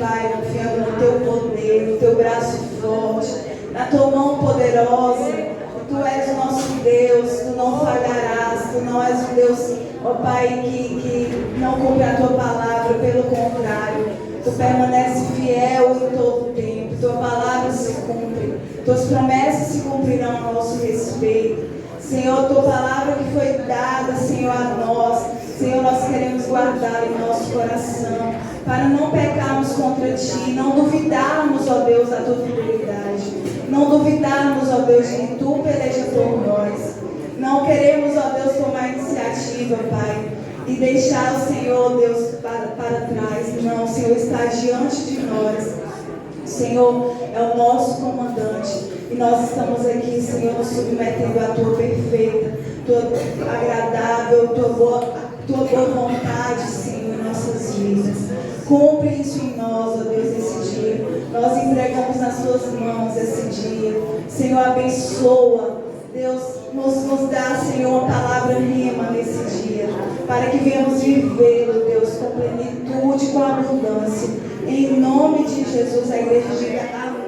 Pai, confiando no Teu poder, no Teu braço forte, na Tua mão poderosa. Tu és o nosso Deus, Tu não falharás, Tu não és um Deus, ó Pai, que não cumpre a Tua palavra, pelo contrário, Tu permanece fiel em todo o tempo, Tua palavra se cumpre, Tuas promessas se cumprirão a nosso respeito. Senhor, Tua palavra que foi dada, Senhor, a nós, Senhor, nós queremos guardar em nosso coração, para não pecarmos contra Ti, não duvidarmos, ó Deus, da Tua fidelidade, não duvidarmos, ó Deus, de que Tu peleja por nós. Não queremos, ó Deus, tomar iniciativa, Pai, e deixar o Senhor, Deus, para trás. Não, o Senhor está diante de nós. O Senhor é o nosso comandante. E nós estamos aqui, Senhor, nos submetendo à Tua perfeita, Tua agradável, Tua boa vontade, Senhor, em nossas vidas. Cumpre isso em nós, ó Deus, esse dia. Nós entregamos nas Tuas mãos esse dia. Senhor, abençoa. Deus, nos dá, Senhor, uma palavra rima nesse dia, para que venhamos vivê-lo, Deus, com plenitude, com abundância. Em nome de Jesus, a igreja diga amém.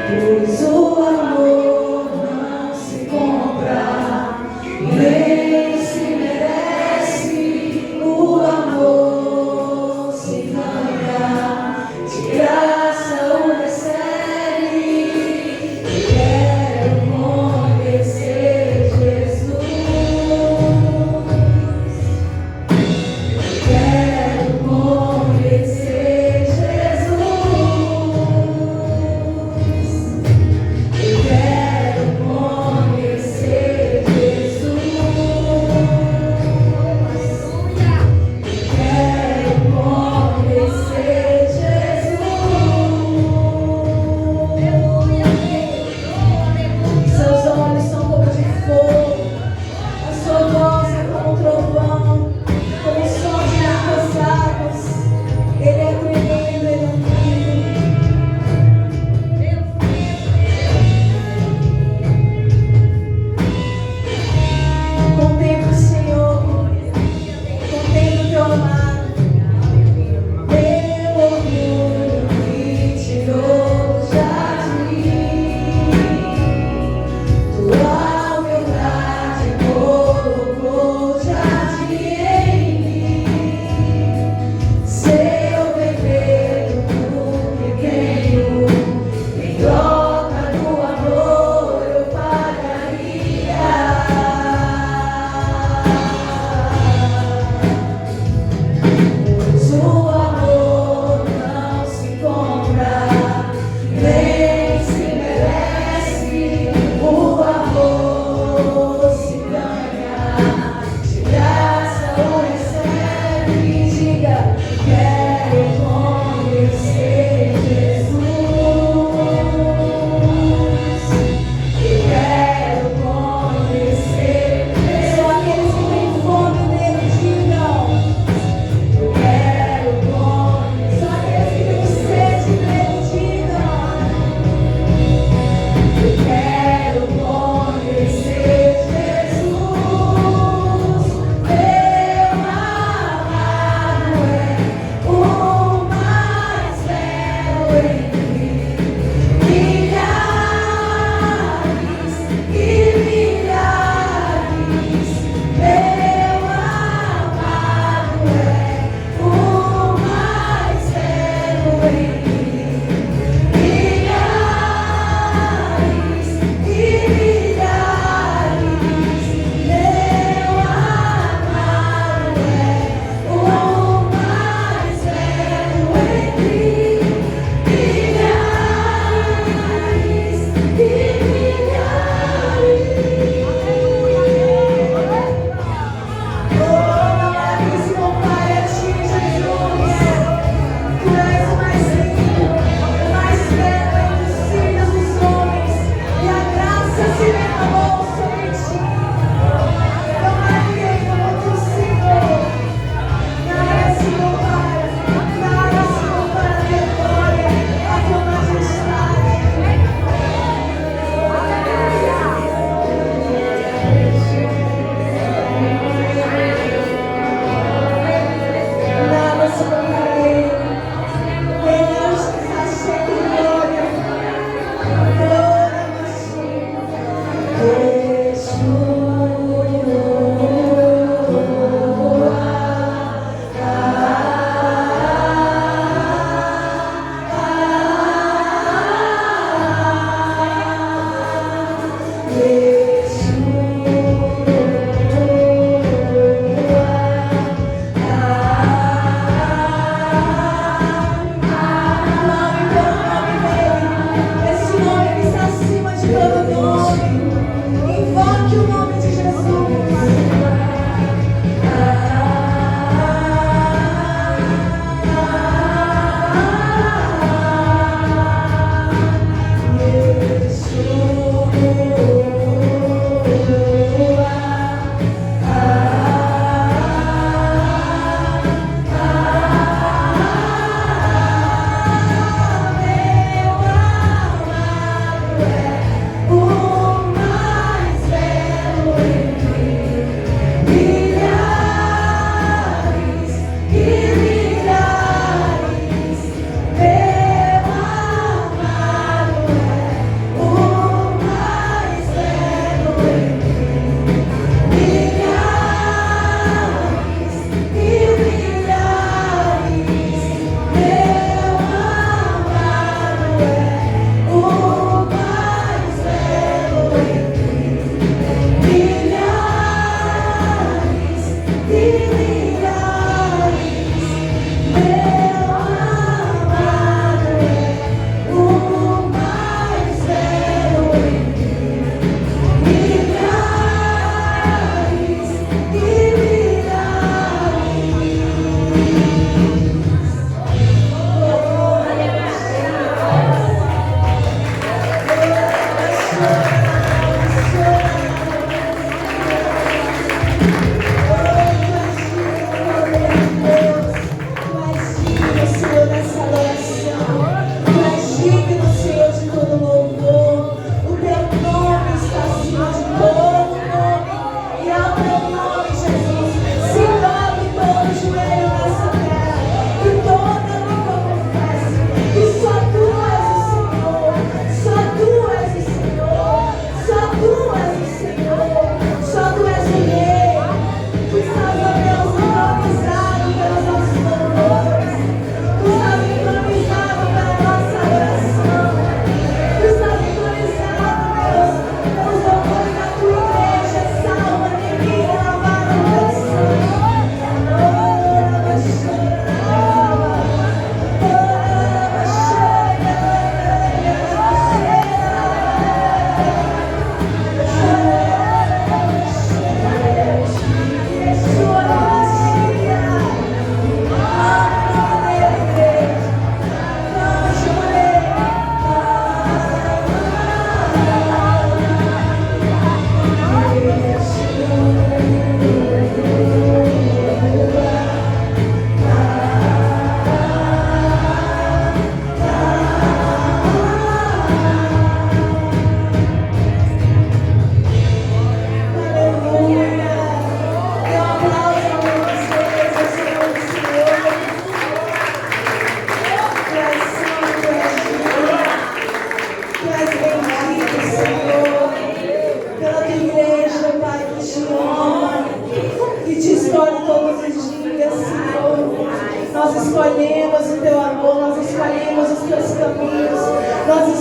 Pois o amor não se compra, nem se merece. O amor se ganha, de graça o recebe. Quero conhecer Jesus. Quero conhecer Jesus.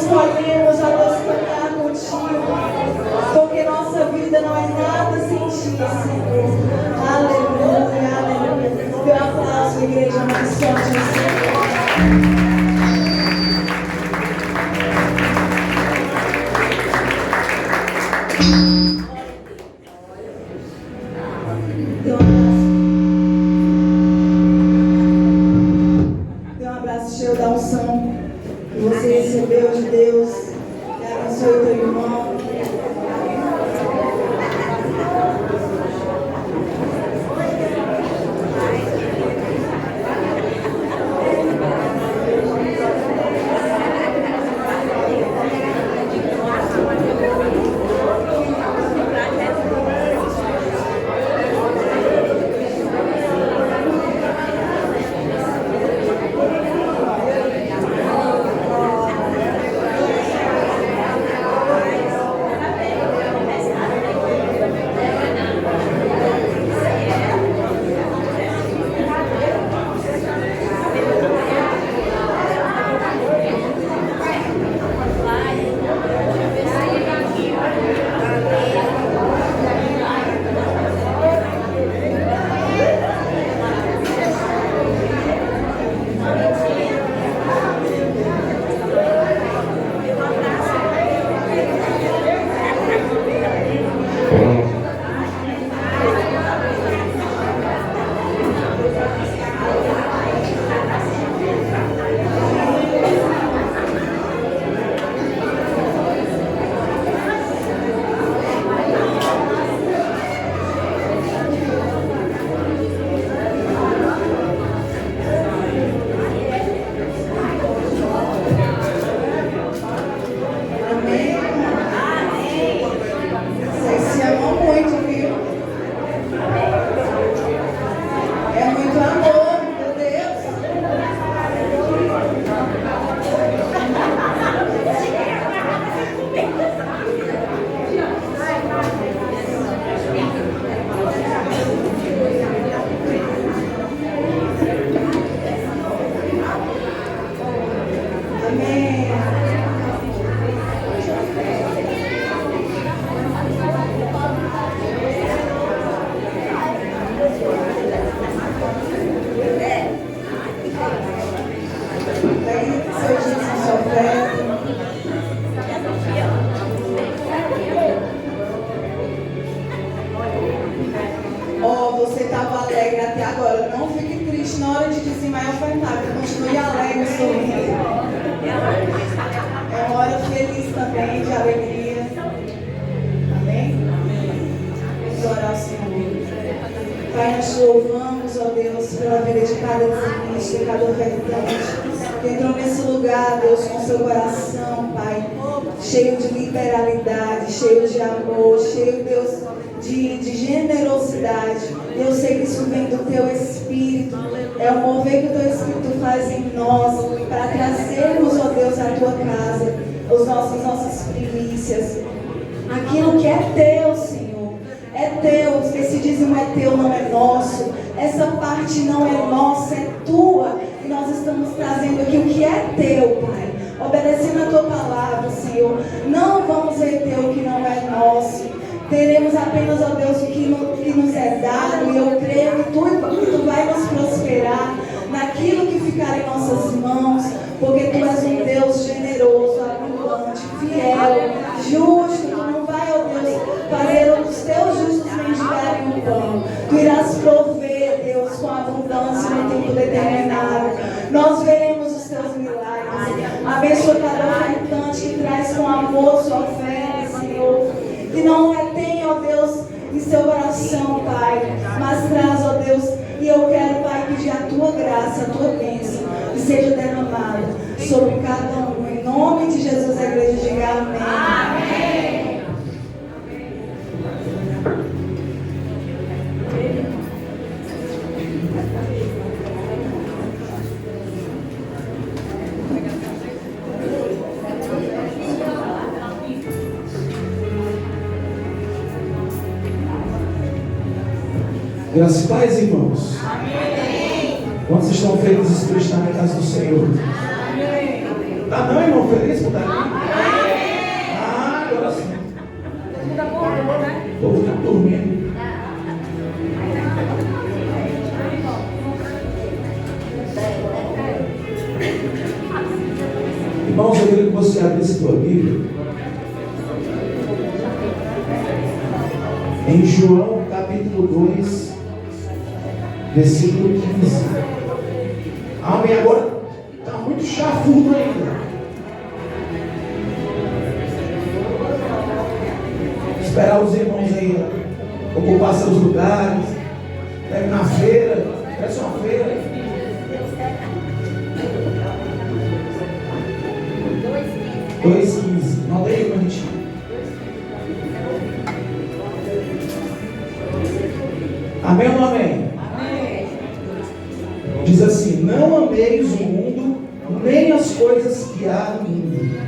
escolhemos, ó Deus, caminhar contigo, porque nossa vida não é nada sem ti, Senhor. Aleluia, aleluia. Dê um aplauso, igreja, mais forte ao Senhor. Dê um abraço cheio da unção que você recebeu de Deus. Que abençoe o teu irmão. Aquilo que é teu, Senhor, é teu. Esse dízimo é teu, não é nosso. Essa parte não é nossa, é tua. E nós estamos trazendo aqui o que é teu, Pai. Obedecendo a tua palavra, Senhor. Não vamos reter o que não é nosso. Teremos apenas, ó Deus, o que nos é dado. E eu creio que tu vai nos prosperar naquilo que ficar em nossas mãos. Porque tu és um Deus generoso, abundante, fiel, justo. Tu não vai, ó Deus, fazer os teus justos mendigarem o pão. Tu irás prover, Deus, com abundância no tempo determinado. Nós veremos os teus milagres. Abençoa cada ofertante que traz com amor sua oferta, Senhor. Que não retém, ó Deus, em seu coração, Pai, mas traz, ó Deus. E eu quero, Pai, pedir a tua graça, a tua bênção, que seja derramada sobre cada um. Em nome de Jesus, a igreja diga amém. Amém. Graças e paz, irmãos. Amém. Quantos estão felizes por estar na casa do Senhor? Amém. Tá não, irmão? Feliz por estar aqui? a tua Bíblia em João capítulo 2, versículo 15. Amém. Agora está muito chafudo ainda. Esperar os irmãos aí ocupar seus lugares. Deve na feira. Parece uma feira. 2,15. Nota aí, bonitinho. Amém ou não amém? Amém. Diz assim: não ameis o mundo, nem as coisas que há no mundo.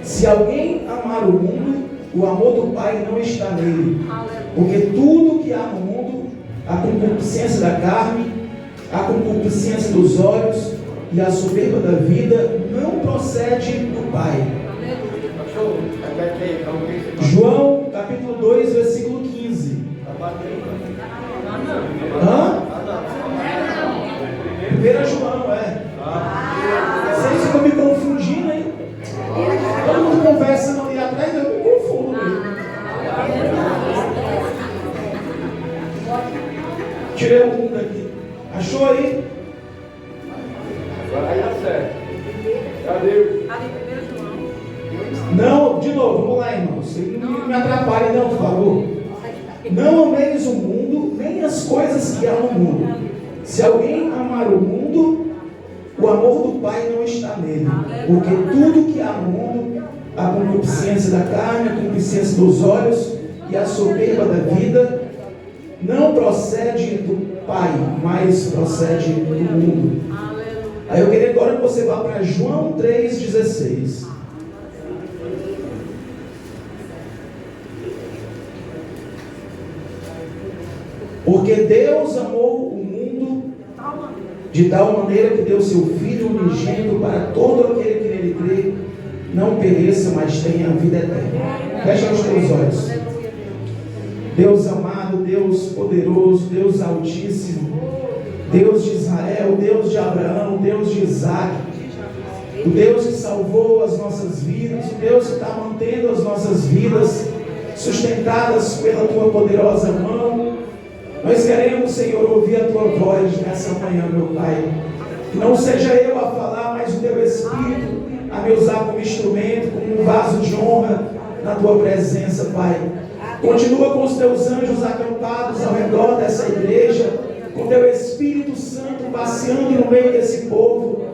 Se alguém amar o mundo, o amor do Pai não está nele. Porque tudo que há no mundo, a concupiscência da carne, a concupiscência dos olhos e a soberba da vida, não procede do Pai. João capítulo 2, versículo 15. Hã? 1 João, Vocês ficam me confundindo aí. Todo mundo conversa ali atrás, eu me confundo mesmo. Tirei o mundo aqui. Achou aí? Agora aí acerta. Cadê? Não, de novo, vamos lá, irmãos. Não me atrapalhe, não, por favor. Não ameis o mundo, nem as coisas que há no mundo. Se alguém amar o mundo, o amor do Pai não está nele. Porque tudo que há no mundo, a concupiscência da carne, a concupiscência dos olhos e a soberba da vida, não procede do Pai, mas procede do mundo. Aí eu queria agora que você vá para João 3,16. Porque Deus amou o mundo de tal maneira que deu seu Filho unigênito para todo aquele que nele crê, não pereça, mas tenha a vida eterna. Fecha os teus olhos. Deus amado, Deus poderoso, Deus altíssimo, Deus de Israel, Deus de Abraão, Deus de Isaac, o Deus que salvou as nossas vidas, o Deus que está mantendo as nossas vidas sustentadas pela tua poderosa mão. Nós queremos, Senhor, ouvir a tua voz nessa manhã, meu Pai. Que não seja eu a falar, mas o teu Espírito a me usar como instrumento, como um vaso de honra na tua presença, Pai. Continua com os teus anjos acampados ao redor dessa igreja, com teu Espírito Santo passeando no meio desse povo.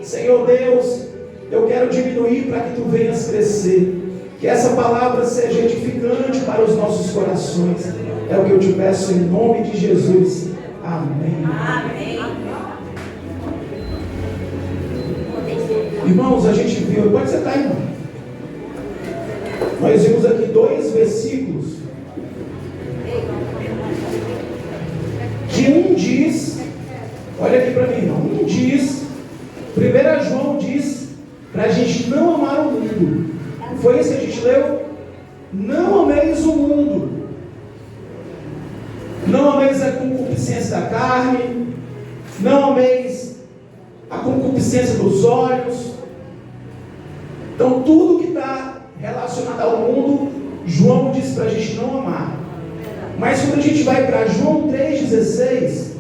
Senhor Deus, eu quero diminuir para que tu venhas crescer. Que essa palavra seja edificante para os nossos corações. É o que eu te peço em nome de Jesus. Amém. Amém. Irmãos, a gente viu, pode sentar, irmão. Nós vimos aqui 2 versículos. Que um diz, olha aqui para mim, irmão. Um diz, 1 João diz para a gente não amar o mundo. Foi isso que a gente leu? Não ameis o mundo. Não ameis a concupiscência da carne. Não ameis a concupiscência dos olhos. Então tudo que está relacionado ao mundo, João diz para a gente não amar. Mas quando a gente vai para João 3,16,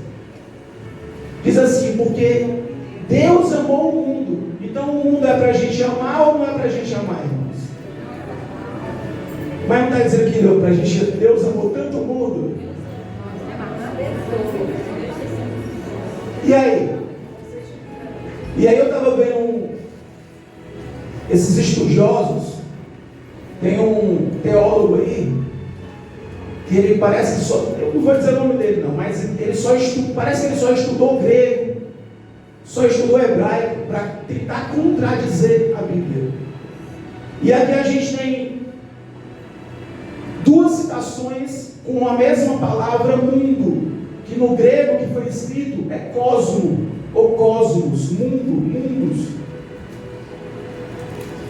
diz assim: porque Deus amou o mundo. Então o mundo é para a gente amar ou não é para a gente amar, irmãos? Mas não está dizendo que não, para a gente, Deus amou tanto o mundo. E aí? E aí eu estava vendo esses estudiosos. Tem um teólogo aí que ele parece que só, eu não vou dizer o nome dele não, mas ele só estuda, parece que ele só estudou grego, só estudou hebraico para tentar contradizer a Bíblia. E aqui a gente tem 2 citações com a mesma palavra mundo, que no grego que foi escrito é cosmo ou cosmos, mundo, mundos.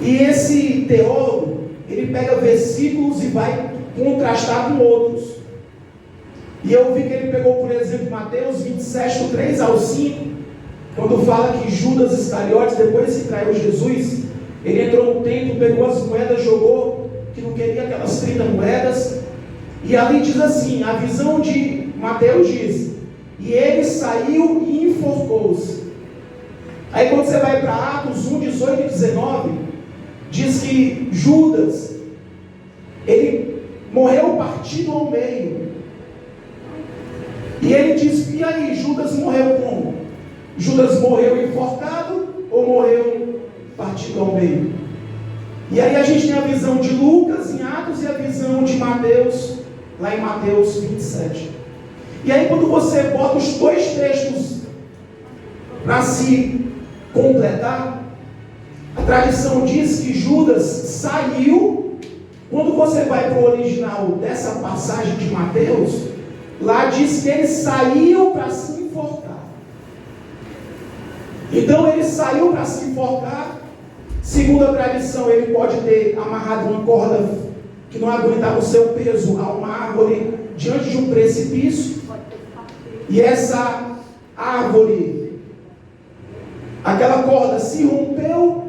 E esse teólogo, ele pega versículos e vai contrastar com outros. E eu vi que ele pegou, por exemplo, Mateus 27, do 3 ao 5, quando fala que Judas Iscariotes, depois que traiu Jesus, Ele entrou no templo, pegou as moedas, jogou, que não queria aquelas 30 moedas. E ali diz assim, a visão de Mateus diz, e ele saiu e enforcou-se. Aí quando você vai para Atos 1, 18 e 19, diz que Judas, ele morreu partido ao meio. E ele diz, e aí, Judas morreu como? Judas morreu enforcado ou morreu partido ao meio? E aí a gente tem a visão de Lucas em Atos e a visão de Mateus, lá em Mateus 27. E aí quando você bota os dois textos para se completar, a tradição diz que Judas saiu. Quando você vai para o original dessa passagem de Mateus, lá diz que ele saiu para se enforcar. Então ele saiu para se enforcar. Segundo a tradição, ele pode ter amarrado uma corda que não aguentava o seu peso a uma árvore diante de um precipício. E essa árvore, aquela corda se rompeu,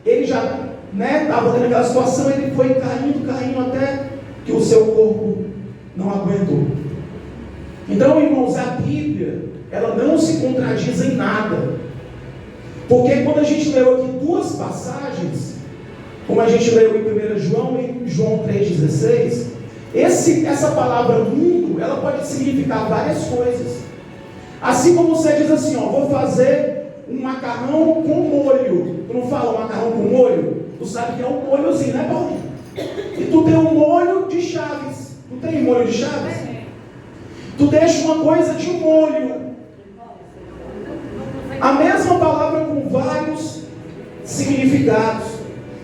ele já estava tendo aquela situação, ele foi caindo até que o seu corpo não aguentou. Então, irmãos, a Bíblia, ela não se contradiz em nada. Porque quando a gente leu aqui duas passagens, como a gente leu em 1 João e João 3,16, essa palavra mundo, ela pode significar várias coisas. Assim como você diz assim, vou fazer um macarrão com molho. Tu não fala macarrão com molho? Tu sabe que é um molhozinho, né, Paulinho? E tu tem um molho de Chaves. Tu tem molho de Chaves? Tu deixa uma coisa de molho. A mesma palavra com vários significados.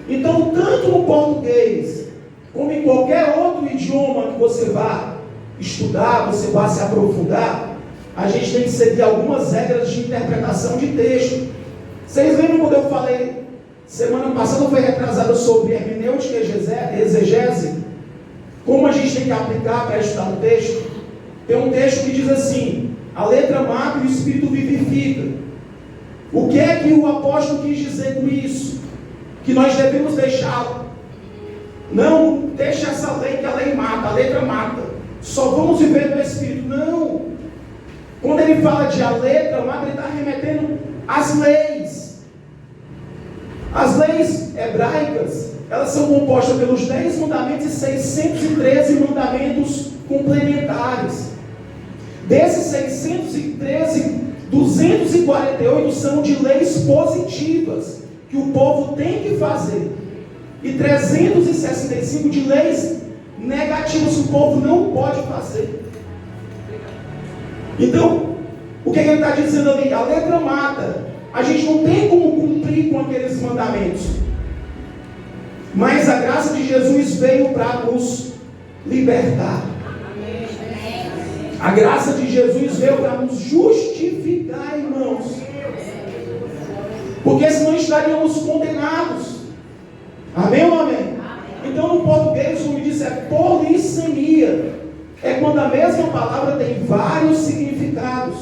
Então, tanto no português, como em qualquer outro idioma que você vá estudar, você vá se aprofundar, a gente tem que seguir algumas regras de interpretação de texto. Vocês lembram quando eu falei, semana passada foi retrasada, sobre hermenêutica e exegese? Como a gente tem que aplicar para estudar um texto? Tem um texto que diz assim, a letra mata e o espírito vivifica. O que é que o apóstolo quis dizer com isso? Que nós devemos deixá-lo. Não deixa essa lei, que a lei mata, a letra mata. Só vamos viver no Espírito. Não. Quando ele fala de a letra mata, ele está remetendo às leis. As leis hebraicas, elas são compostas pelos 10 mandamentos e 613 mandamentos complementares. Desses 613, 248 são de leis positivas, que o povo tem que fazer. E 365 de leis negativas, que o povo não pode fazer. Então, o que ele está dizendo ali? A letra mata. A gente não tem como cumprir com aqueles mandamentos. Mas a graça de Jesus veio para nos libertar. A graça de Jesus veio para nos justificar, irmãos. Porque senão estaríamos condenados. Amém ou amém? Então no português, como diz, é polissemia. É quando a mesma palavra tem vários significados.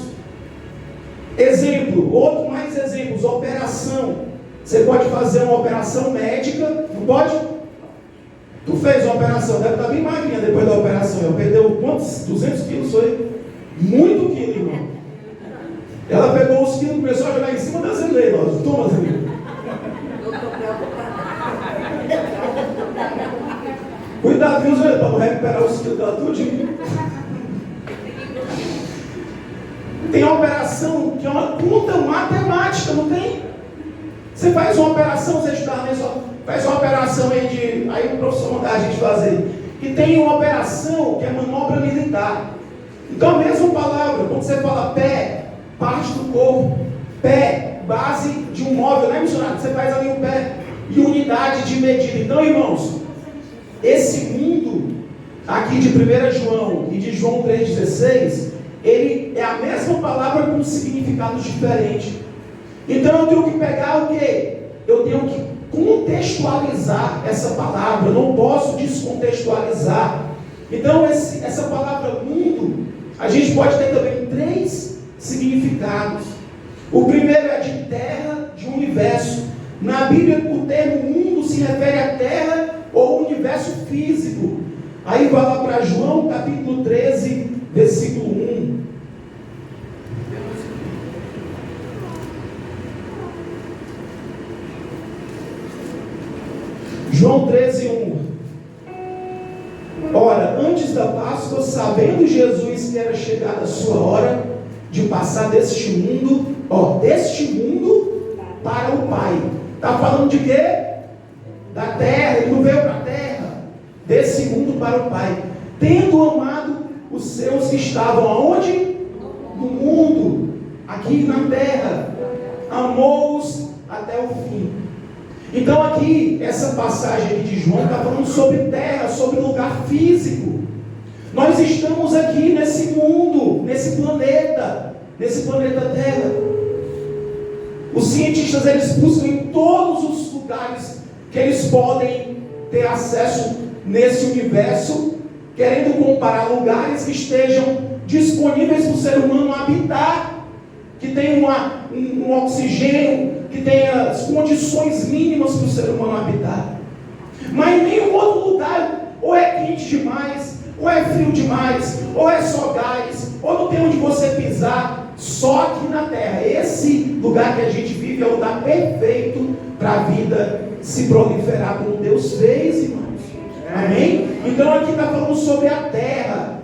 Exemplo, mais exemplos, operação. Você pode fazer uma operação médica, não pode? Tu fez uma operação, deve estar bem magrinha depois da operação. Ela perdeu quantos? 200 quilos, foi? Muito quilo, irmão. Ela pegou os quilos e começou a jogar em cima das geleiras. Toma, Zé. Cuidado, viu, Zé, para não recuperar os quilos dela tudinho. Tem uma operação que é uma conta matemática, não tem? Você faz uma operação, você estudar nisso, faz uma operação aí o professor mandar a gente fazer. E tem uma operação que é manobra militar. Então a mesma palavra, quando você fala pé, parte do corpo, pé, base de um móvel, né, missionário? Você faz ali o pé e unidade de medida. Então, irmãos, esse mundo aqui de 1 João e de João 3,16, ele é a mesma palavra com significados diferentes. Então eu tenho que pegar o quê? Eu tenho que contextualizar essa palavra. Eu não posso descontextualizar. Então essa palavra mundo, a gente pode ter também 3 significados. O primeiro é de terra, de universo. Na Bíblia, o termo mundo se refere à terra ou universo físico. Aí vai lá para João, capítulo 13, versículo 1. João 13, 1. Ora, antes da Páscoa, sabendo Jesus que era chegada a sua hora de passar deste mundo, para o Pai. Está falando de quê? Da terra. Ele não veio para a terra. Desse mundo para o Pai. Tendo amado os seus que estavam aonde? No mundo. Aqui na terra. Amou-os até o fim. Então aqui, essa passagem aqui de João está falando sobre terra, sobre lugar físico. Nós estamos aqui nesse mundo, nesse planeta Terra. Os cientistas, eles buscam em todos os lugares que eles podem ter acesso nesse universo, querendo comparar lugares que estejam disponíveis para o ser humano habitar, que tenham um oxigênio, que tenha as condições mínimas para o ser humano habitar. Mas em nenhum outro lugar, ou é quente demais, ou é frio demais, ou é só gás, ou não tem onde você pisar. Só aqui na terra. Esse lugar que a gente vive é o lugar perfeito para a vida se proliferar como Deus fez, irmãos. Amém? Então aqui está falando sobre a terra,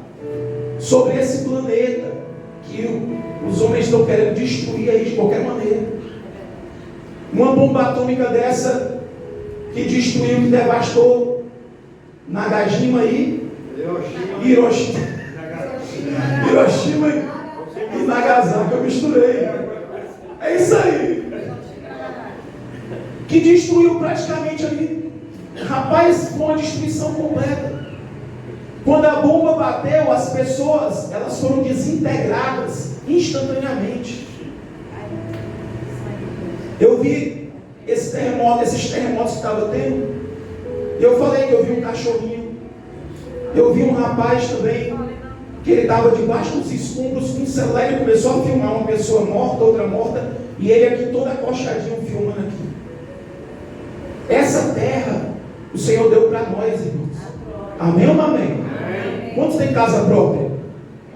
sobre esse planeta que os homens estão querendo destruir aí de qualquer maneira. Uma bomba atômica dessa que destruiu, que devastou Nagasima aí, Hiroshima e Nagasaki, eu misturei. É isso aí. Que destruiu praticamente ali. Rapaz, foi uma destruição completa. Quando a bomba bateu, as pessoas, elas foram desintegradas instantaneamente. Eu vi esses terremotos que estavam tendo. Eu falei que eu vi um cachorrinho. Eu vi um rapaz também, que ele estava debaixo dos escombros com um celular e começou a filmar uma pessoa morta, outra morta, e ele aqui todo acochadinho filmando aqui. Essa terra o Senhor deu para nós, irmãos. Amém ou não amém? Quantos tem casa própria?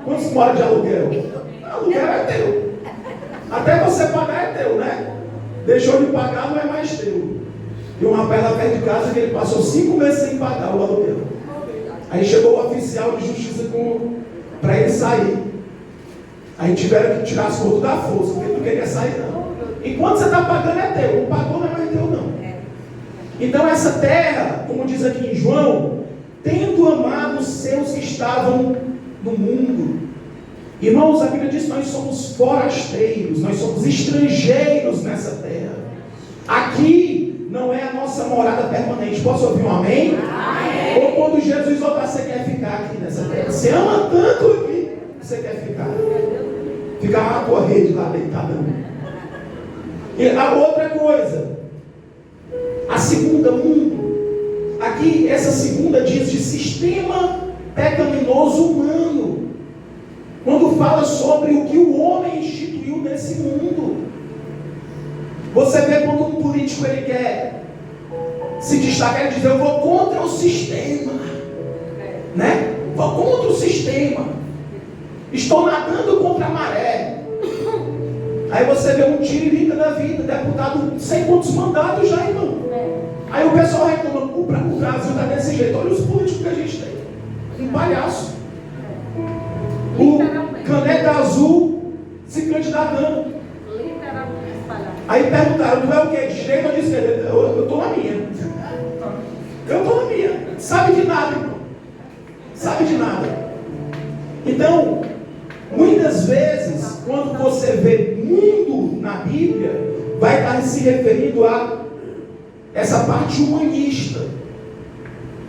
Quantos moram de aluguel? Aluguel é teu. Até você pagar é teu, né? Deixou de pagar, não é mais teu. E um rapaz lá perto de casa que ele passou 5 meses sem pagar o aluguel. Aí chegou o oficial de justiça para ele sair. Aí tiveram que tirar as fotos da força, porque ele não queria sair não. Enquanto você está pagando é teu, não pagou não é mais teu não. Então essa terra, como diz aqui em João, tendo amado os seus que estavam no mundo. Irmãos, a Bíblia diz que nós somos forasteiros, nós somos estrangeiros nessa terra. Aqui não é a nossa morada permanente. Posso ouvir um amém? Amém. Ou quando Jesus voltar, você quer ficar aqui nessa terra? Você ama tanto aqui que você quer ficar. Ficar na tua rede lá deitada. E a outra coisa, a segunda mundo. Aqui, essa segunda diz de sistema pecaminoso humano. Quando fala sobre o que o homem instituiu nesse mundo. Você vê quando um político ele quer se destacar, ele diz: eu vou contra o sistema, né? Vou contra o sistema, estou nadando contra a maré. Aí você vê um tiririca da vida, deputado, não sei quantos mandatos já, irmão. Aí o pessoal reclama: o Brasil está desse jeito, olha os políticos que a gente tem, um palhaço. O caneta azul se candidatando. Aí perguntaram: tu é o que? De direita ou de esquerda? Eu estou na minha. Eu estou na minha. Sabe de nada, irmão. Sabe de nada. Então, muitas vezes, quando você vê mundo na Bíblia, vai estar se referindo a essa parte humanista.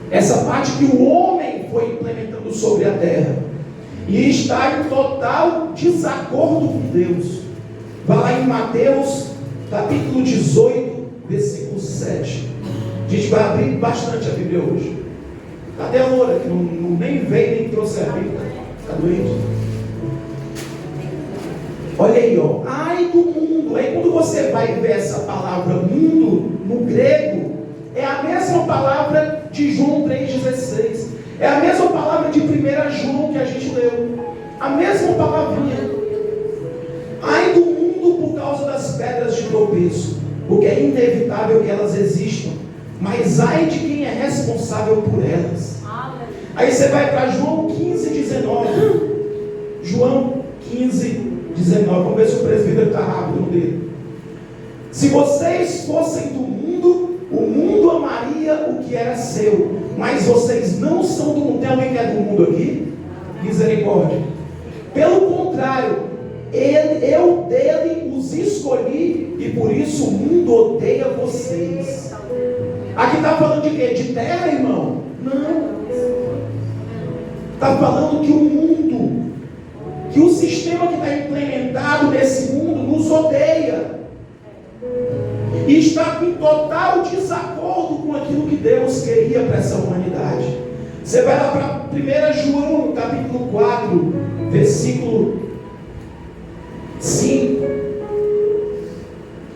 Essa parte que o homem foi implementando sobre a terra. E está em total desacordo com Deus. Vai lá em Mateus, capítulo 18, versículo 7. A gente vai abrir bastante a Bíblia hoje. Cadê a Loura? Que nem veio, nem trouxe a Bíblia. Está doente? Olha aí, ó. Ai do mundo. Aí quando você vai ver essa palavra mundo, no grego, é a mesma palavra de João 3,16. É a mesma palavra de 1 João que a gente leu. A mesma palavrinha. Ai do mundo por causa das pedras de tropeço, porque é inevitável que elas existam. Mas ai de quem é responsável por elas. Aí você vai para João 15,19. João 15,19. Vamos ver se o presbítero está rápido no dele. Se vocês fossem do mundo, o mundo amaria o que era seu. Mas vocês não são do mundo. Tem alguém que é do mundo aqui? Misericórdia. Pelo contrário, eu dele os escolhi e por isso o mundo odeia vocês. Aqui está falando de quê? De terra, irmão? Não. Está falando que o mundo, que o sistema que está implementado nesse mundo nos odeia. E está em total desacordo com aquilo que Deus queria para essa humanidade. Você vai lá para 1 João, capítulo 4, versículo 5.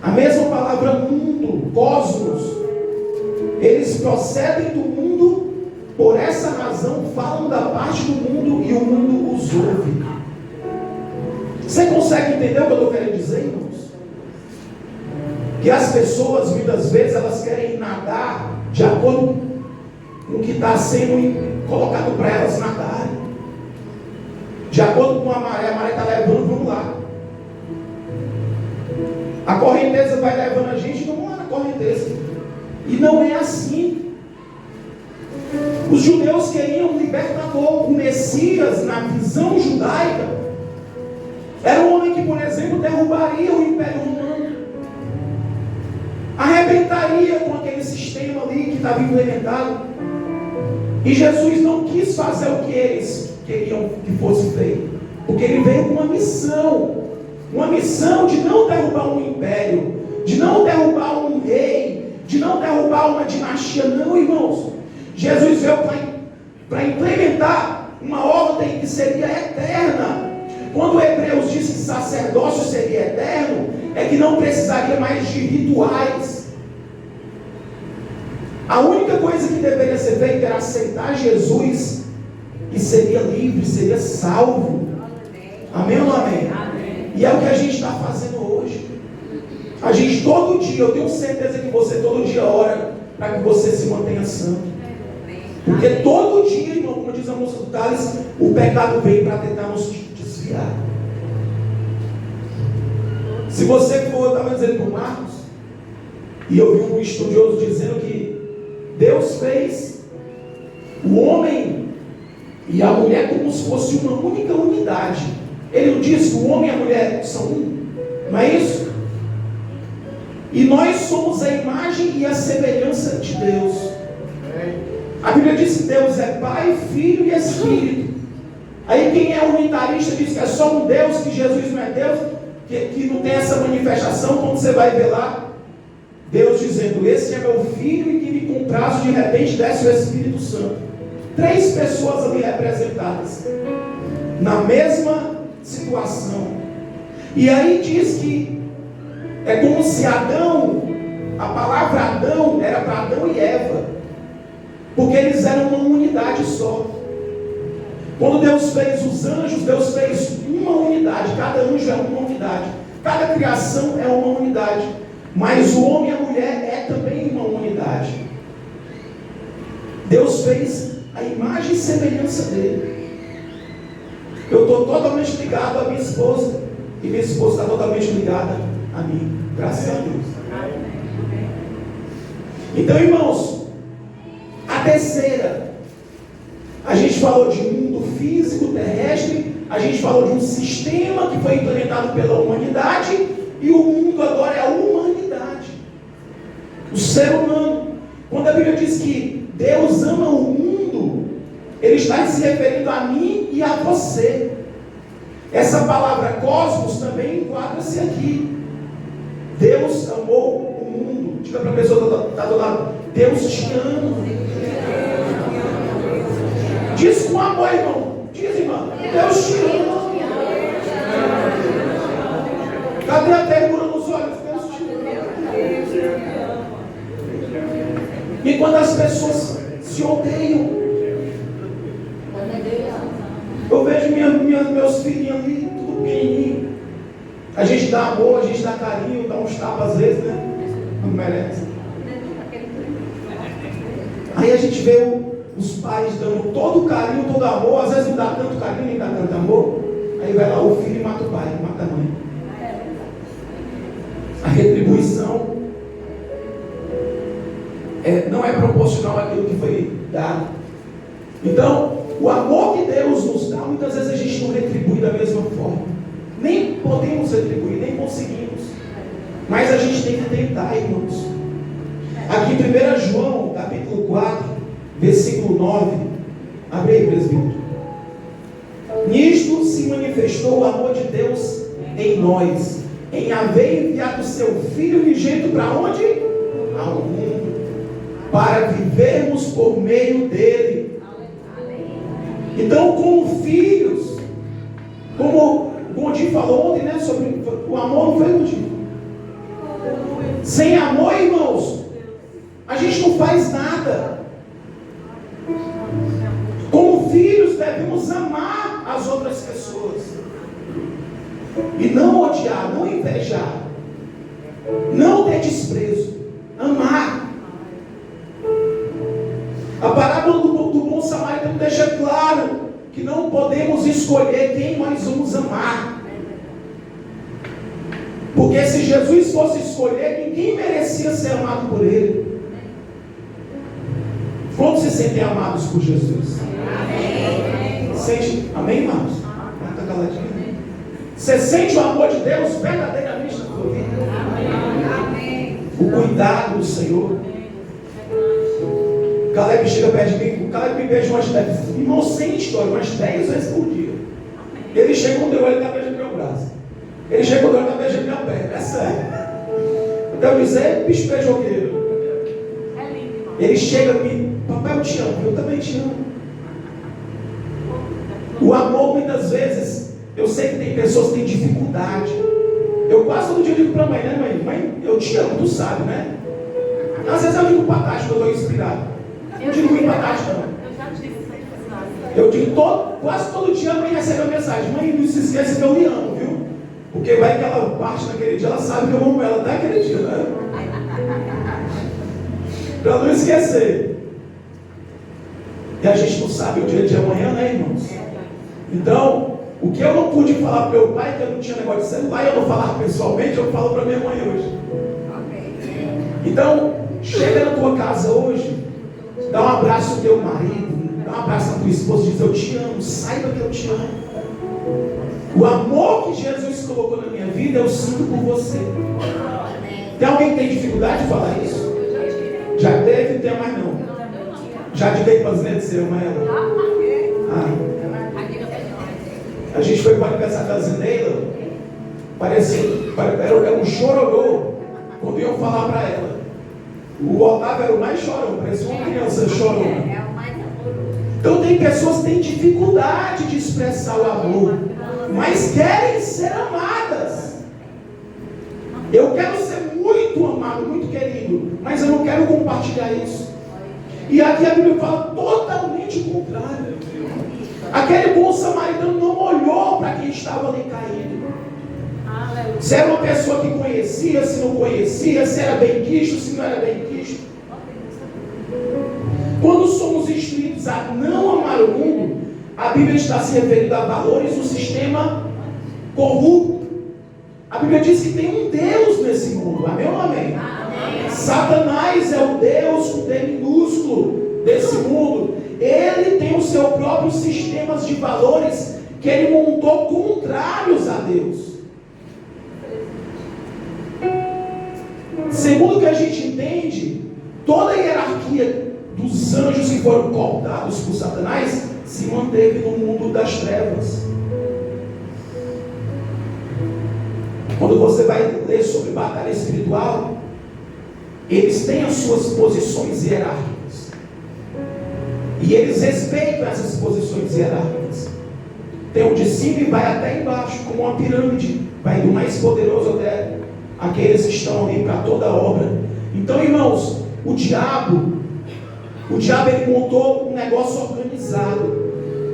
A mesma palavra mundo, cosmos. Eles procedem do mundo, por essa razão falam da parte do mundo e o mundo os ouve. Você consegue entender o que eu estou querendo dizer, irmãos? Que as pessoas, muitas vezes, elas querem nadar de acordo com o que está sendo colocado para elas nadarem. De acordo com a maré está levando, vamos lá. A correnteza vai levando a gente, vamos lá na correnteza. E não é assim. Os judeus queriam um libertador. O Messias, na visão judaica, era um homem que, por exemplo, derrubaria o Império Romano, arrebentaria com aquele sistema ali que estava implementado. E Jesus não quis fazer o que eles queriam que fosse feito, porque ele veio com uma missão de não derrubar um império, de não derrubar um rei, de não derrubar uma dinastia. Não, irmãos. Jesus veio para implementar uma ordem que seria eterna. Quando o Hebreus diz que sacerdócio seria eterno, é que não precisaria mais de rituais. A única coisa que deveria ser feita era aceitar Jesus e seria livre, seria salvo. Amém ou não amém? Amém. E é o que a gente está fazendo hoje. A gente todo dia, eu tenho certeza que você todo dia ora para que você se mantenha santo. Porque todo dia, irmão, como diz a música do Thales, o pecado vem para tentar nos desviar. Se você for, eu estava dizendo para o Marcos, e eu vi um estudioso dizendo que Deus fez o homem e a mulher como se fosse uma única unidade. Ele não diz que o homem e a mulher são um, não é isso? E nós somos a imagem e a semelhança de Deus. A Bíblia diz que Deus é Pai, Filho e Espírito. Aí quem é unitarista diz que é só um Deus, que Jesus não é Deus, que não tem essa manifestação. Quando você vai ver lá, Deus dizendo: esse é meu Filho e que me comprazo, de repente desce o Espírito Santo. 3 pessoas ali representadas na mesma situação. E aí diz que é como se Adão, a palavra Adão era para Adão e Eva, porque eles eram uma unidade só. Quando Deus fez os anjos, Deus fez uma unidade. Cada anjo é uma unidade, cada criação é uma unidade. Mas o homem e a mulher é também uma unidade. Deus fez a imagem e semelhança dele. Eu estou totalmente ligado à minha esposa, e minha esposa está totalmente ligada a mim, graças a Deus. Então, irmãos, a terceira, a gente falou de mundo físico, terrestre, a gente falou de um sistema que foi implementado pela humanidade, e o mundo agora é a humanidade, o ser humano. Quando a Bíblia diz que Deus ama o mundo, Ele está se referindo a mim e a você. Essa palavra cosmos também enquadra-se aqui. Deus amou o mundo. Diga para a pessoa que está do lado: Deus te ama. Diz com amor, irmão. Diz, irmão: Deus te ama. se odeiam. Eu vejo meus filhinhos ali, tudo pequenininho. A gente dá amor, a gente dá carinho, dá uns tapas às vezes, né? Não merece. Aí a gente vê os pais dando todo o carinho, todo o amor, às vezes não dá tanto carinho, nem dá tanto amor. Aí vai lá o filho e mata o pai, mata a mãe. A retribuição não é proporcional àquilo que foi dado. Então, o amor que Deus nos dá, muitas vezes a gente não retribui da mesma forma. Nem podemos retribuir, nem conseguimos. Mas a gente tem que tentar, irmãos. Aqui em 1 João, capítulo 4, versículo 9. Abre aí, presbítero. Nisto se manifestou o amor de Deus em nós, em haver enviado o seu Filho unigênito para onde? Ao mundo, para vivermos por meio dele. Então, como filhos, como o Gondim falou ontem, né, sobre o amor, não foi, Gondim? Sem amor, irmãos, a gente não faz nada. Como filhos, devemos amar as outras pessoas e não odiar, não invejar, não ter desprezo, amar. A parábola do bom samaritano deixa claro que não podemos escolher quem nós vamos amar, porque se Jesus fosse escolher, ninguém merecia ser amado por ele. Quantos se sentem amados por Jesus? Amém. Sente, amém, irmãos? Está caladinho. Você sente o amor de Deus verdadeiramente na tua vida? Amém. O cuidado do Senhor. Caleb chega perto de mim, o Caleb me beija umas 10, irmão, sem história, umas 10 vezes por dia. Ele chega quando eu olho, ele está beijando meu braço. Ele chega quando eu olho, ele está beijando minha perna. É sério. Então eu dizer, bicho beijoqueiro. Ele chega e me, papai, eu te amo, eu também te amo. O amor, muitas vezes, eu sei que tem pessoas que têm dificuldade. Eu quase todo dia digo para a mãe, né, mãe? Mãe, eu te amo, tu sabe, né? Às vezes eu digo para Tati, quando eu estou inspirado. Eu digo muito para Tati, não. Eu digo quase todo dia a mãe recebe a mensagem: mãe, não se esqueça que eu lhe amo, viu? Porque vai que ela parte naquele dia, ela sabe que eu amo ela até aquele dia, né? Para não esquecer. E a gente não sabe o dia de amanhã, né, irmãos? Então, o que eu não pude falar para meu pai, que eu não tinha negócio de celular, eu não falava pessoalmente, eu falo para minha mãe hoje. Então, chega na tua casa hoje, dá um abraço no teu marido, dá um abraço na tua esposa e diz: eu te amo, saiba que eu te amo. O amor que Jesus colocou na minha vida, eu sinto por você. Tem alguém que tem dificuldade de falar isso? Já teve? Não tem mais não. Já diga para as netas, você ama ela? A gente foi para o aniversário da Zeneila, era um chororô quando iam falar para ela. O Otávio era o mais chorão, parecia uma criança chorando. Então tem pessoas que têm dificuldade de expressar o amor, mas querem ser amadas. Eu quero ser muito amado, muito querido, mas eu não quero compartilhar isso. E aqui a Bíblia fala totalmente o contrário. Aquele bom samaritano não olhou para quem estava ali caído. Se era uma pessoa que conhecia, se não conhecia, se era bem quisto, se não era bem quisto. Quando somos instruídos a não amar o mundo, a Bíblia está se referindo a valores do sistema corrupto. A Bíblia diz que tem um Deus nesse mundo. Amém ou amém? Amém. Satanás é o Deus com D minúsculo desse mundo. Ele tem os seus próprios sistemas de valores que ele montou contrários a Deus. Segundo o que a gente entende, toda a hierarquia dos anjos que foram cortados por Satanás se manteve no mundo das trevas. Quando você vai ler sobre batalha espiritual, eles têm as suas posições hierárquicas. E eles respeitam essas posições hierárquicas. Tem o de cima e vai até embaixo, como uma pirâmide. Vai do mais poderoso até aqueles que estão ali para toda a obra. Então, irmãos, o diabo, O diabo, ele montou um negócio organizado.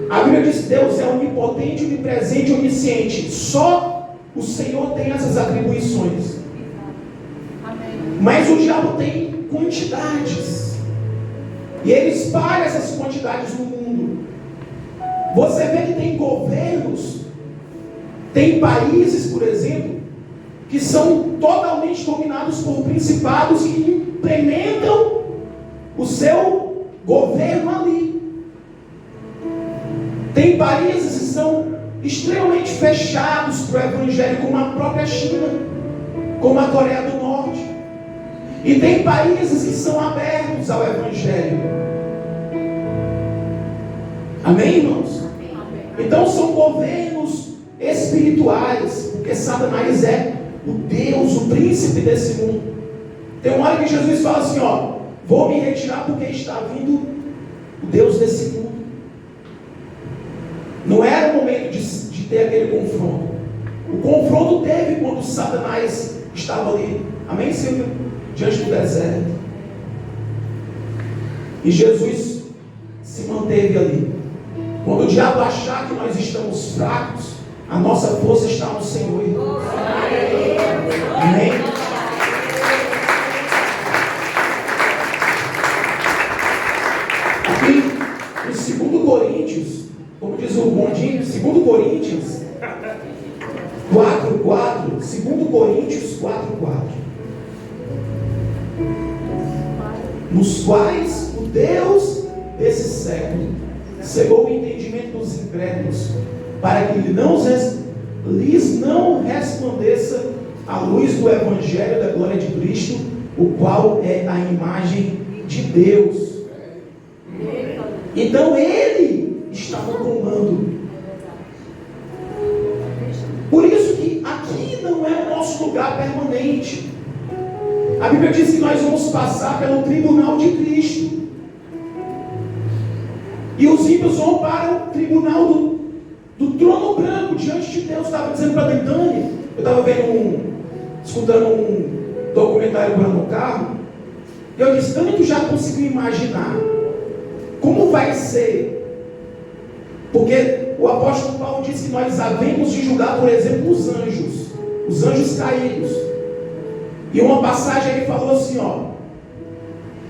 A Bíblia diz que Deus é onipotente, onipresente, onisciente. Só o Senhor tem essas atribuições. Mas o diabo tem quantidades. E ele espalha essas quantidades no mundo. Você vê que tem governos, tem países, por exemplo, que são totalmente dominados por principados que implementam o seu governo ali. Tem países que são extremamente fechados para o Evangelho, como a própria China, como a Coreia do Norte. E tem países que são abertos ao Evangelho. Amém, irmãos? Então são governos espirituais, porque Satanás é o Deus, o príncipe desse mundo. Tem uma hora que Jesus fala assim, ó, vou me retirar porque está vindo o Deus desse mundo. Não era o momento de ter aquele confronto. O confronto teve quando Satanás estava ali, amém, Silvio? Diante do deserto. E Jesus se manteve ali. Quando o diabo achar que nós estamos fracos, a nossa força está no Senhor. Amém? Aqui, em 2 Coríntios, como diz o bondinho, 2 Coríntios 4:4, 2 Coríntios 4:4. Nos quais o Deus desse século cegou o entendimento dos incrédulos, para que lhes não resplandeça a luz do Evangelho da glória de Cristo, o qual é a imagem de Deus. Então Ele está no comando. Por isso que aqui não é o nosso lugar permanente. A Bíblia diz que nós vamos passar pelo tribunal de Cristo. E os ímpios vão para o tribunal do trono branco diante de Deus. Eu estava dizendo para a Dani, eu estava escutando um documentário para no carro. E eu disse, Dani, tu já conseguiu imaginar como vai ser? Porque o apóstolo Paulo disse que nós havemos de julgar, por exemplo, os anjos caídos. E uma passagem ele falou assim, ó,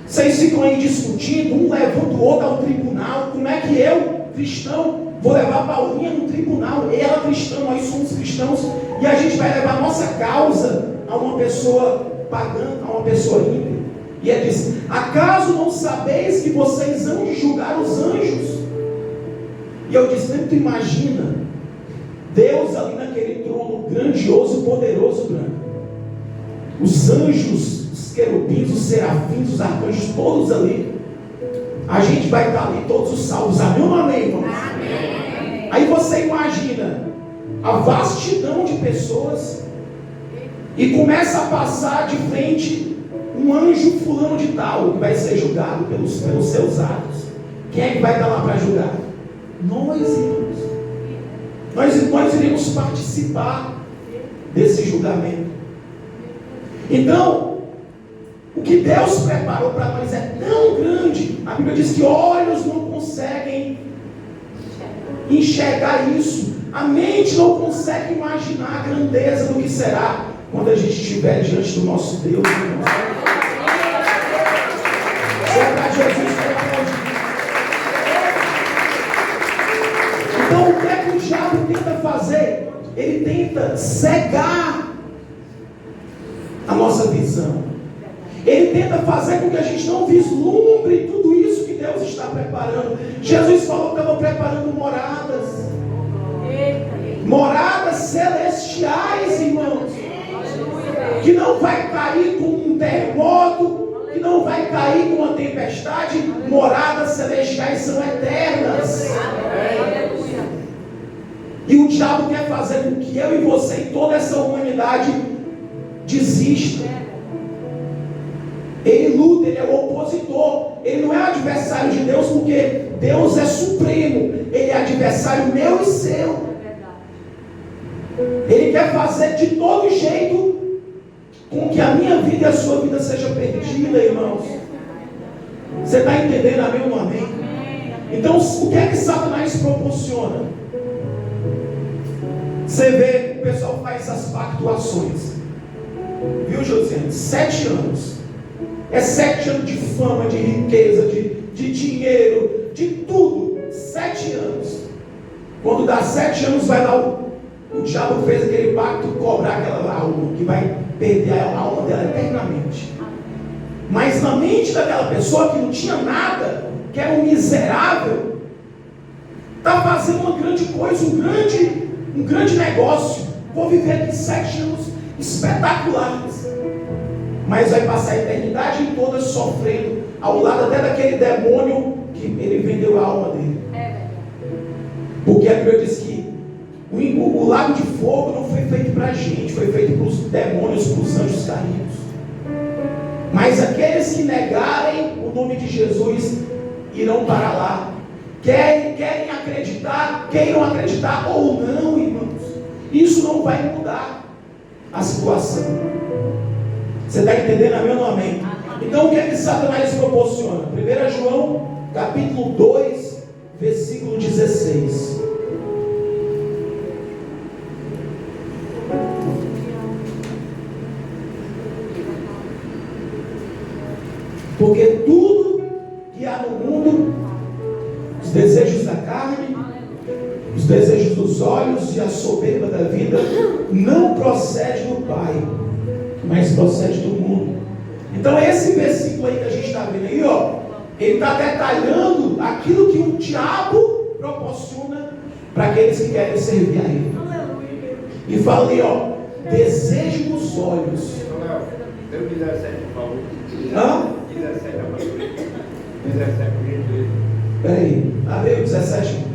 vocês ficam aí discutindo, um levando o outro ao tribunal. Como é que eu, cristão, vou levar a Paulinha no tribunal? Ela cristã, nós somos cristãos, e a gente vai levar a nossa causa a uma pessoa pagã, a uma pessoa ímpia. E ele diz, acaso não sabeis que vocês hão de julgar os anjos? E eu disse, tu imagina Deus ali naquele trono grandioso, poderoso, branco. Os anjos, os querubins, os serafins, os arcanjos, todos ali. A gente vai estar ali, todos os salvos. Amém ou não amém, irmãos? Amém. Aí você imagina a vastidão de pessoas e começa a passar de frente um anjo fulano de tal, que vai ser julgado pelos seus atos. Quem é que vai estar lá para julgar? Nós, irmãos. Nós iremos participar desse julgamento. Então, o que Deus preparou para nós é tão grande. A Bíblia diz que olhos não conseguem enxergar isso. A mente não consegue imaginar a grandeza do que será quando a gente estiver diante do nosso Deus. Será para Jesus hoje. Então, o que é que o diabo tenta fazer? Ele tenta cegar a nossa visão. Ele tenta fazer com que a gente não vislumbre tudo isso que Deus está preparando. Jesus falou que estava preparando moradas. Moradas celestiais, irmãos. Que não vai cair com um terremoto, que não vai cair com uma tempestade. Moradas celestiais são eternas. E o diabo quer fazer com que eu e você e toda essa humanidade desista. Ele luta, ele é o opositor. Ele não é adversário de Deus, porque Deus é supremo. Ele é adversário meu e seu. Ele quer fazer de todo jeito com que a minha vida e a sua vida seja perdida, irmãos. Você está entendendo, amém ou não amém? Então, o que é que Satanás proporciona? Você vê, o pessoal faz as pactuações. Viu, Josiane? 7 anos. É 7 anos de fama, de riqueza, de dinheiro, de tudo. 7 anos. Quando dá 7 anos, vai lá, o diabo fez aquele pacto, cobrar aquela alma, que vai perder a alma dela eternamente. Mas na mente daquela pessoa que não tinha nada, que era um miserável, está fazendo uma grande coisa, um grande negócio. Vou viver aqui 7 anos espetaculares. Mas vai passar a eternidade toda sofrendo, ao lado até daquele demônio que ele vendeu a alma dele. Porque a Bíblia diz que o lago de fogo não foi feito para a gente, foi feito para os demônios, para os anjos caídos. Mas aqueles que negarem o nome de Jesus irão para lá. Querem acreditar, queiram acreditar ou não, irmãos. Isso não vai mudar a situação. Você está entendendo? Amém ou não amém? Então o que é que Satanás proporciona? 1 João capítulo 2, versículo 16. Porque tudo que há no mundo, os desejos da carne, os desejos dos olhos e a soberba da vida, não procede do Pai, mas procede do mundo. Então esse versículo aí que a gente está vendo aí, ó, ele está detalhando aquilo que o diabo proporciona para aqueles que querem servir a ele. E fala ali, ó, desejo dos olhos. Deu 17, por favor. Hã? 17, a partir 17, por gentileza. Peraí, abre o 17.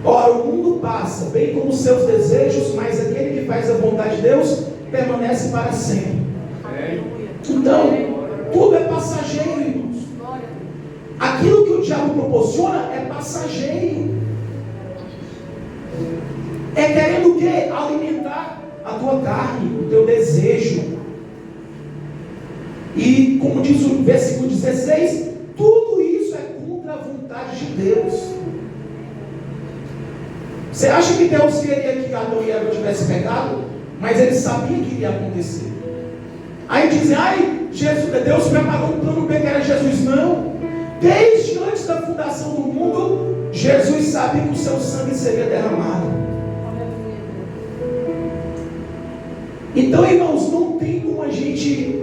Ora, o mundo passa, bem como os seus desejos, mas aquele que faz a vontade de Deus permanece para sempre. Então, tudo é passageiro, irmãos. Aquilo que o diabo proporciona é passageiro. É querendo o quê? Alimentar a tua carne, o teu desejo. E como diz o versículo 16, tudo isso é contra a vontade de Deus. Você acha que Deus queria que Adão e Eva tivessem pecado? Mas ele sabia que iria acontecer. Aí dizem, Deus preparou um plano B que era Jesus. Não. Desde antes da fundação do mundo, Jesus sabia que o seu sangue seria derramado. Então, irmãos, não tem como a gente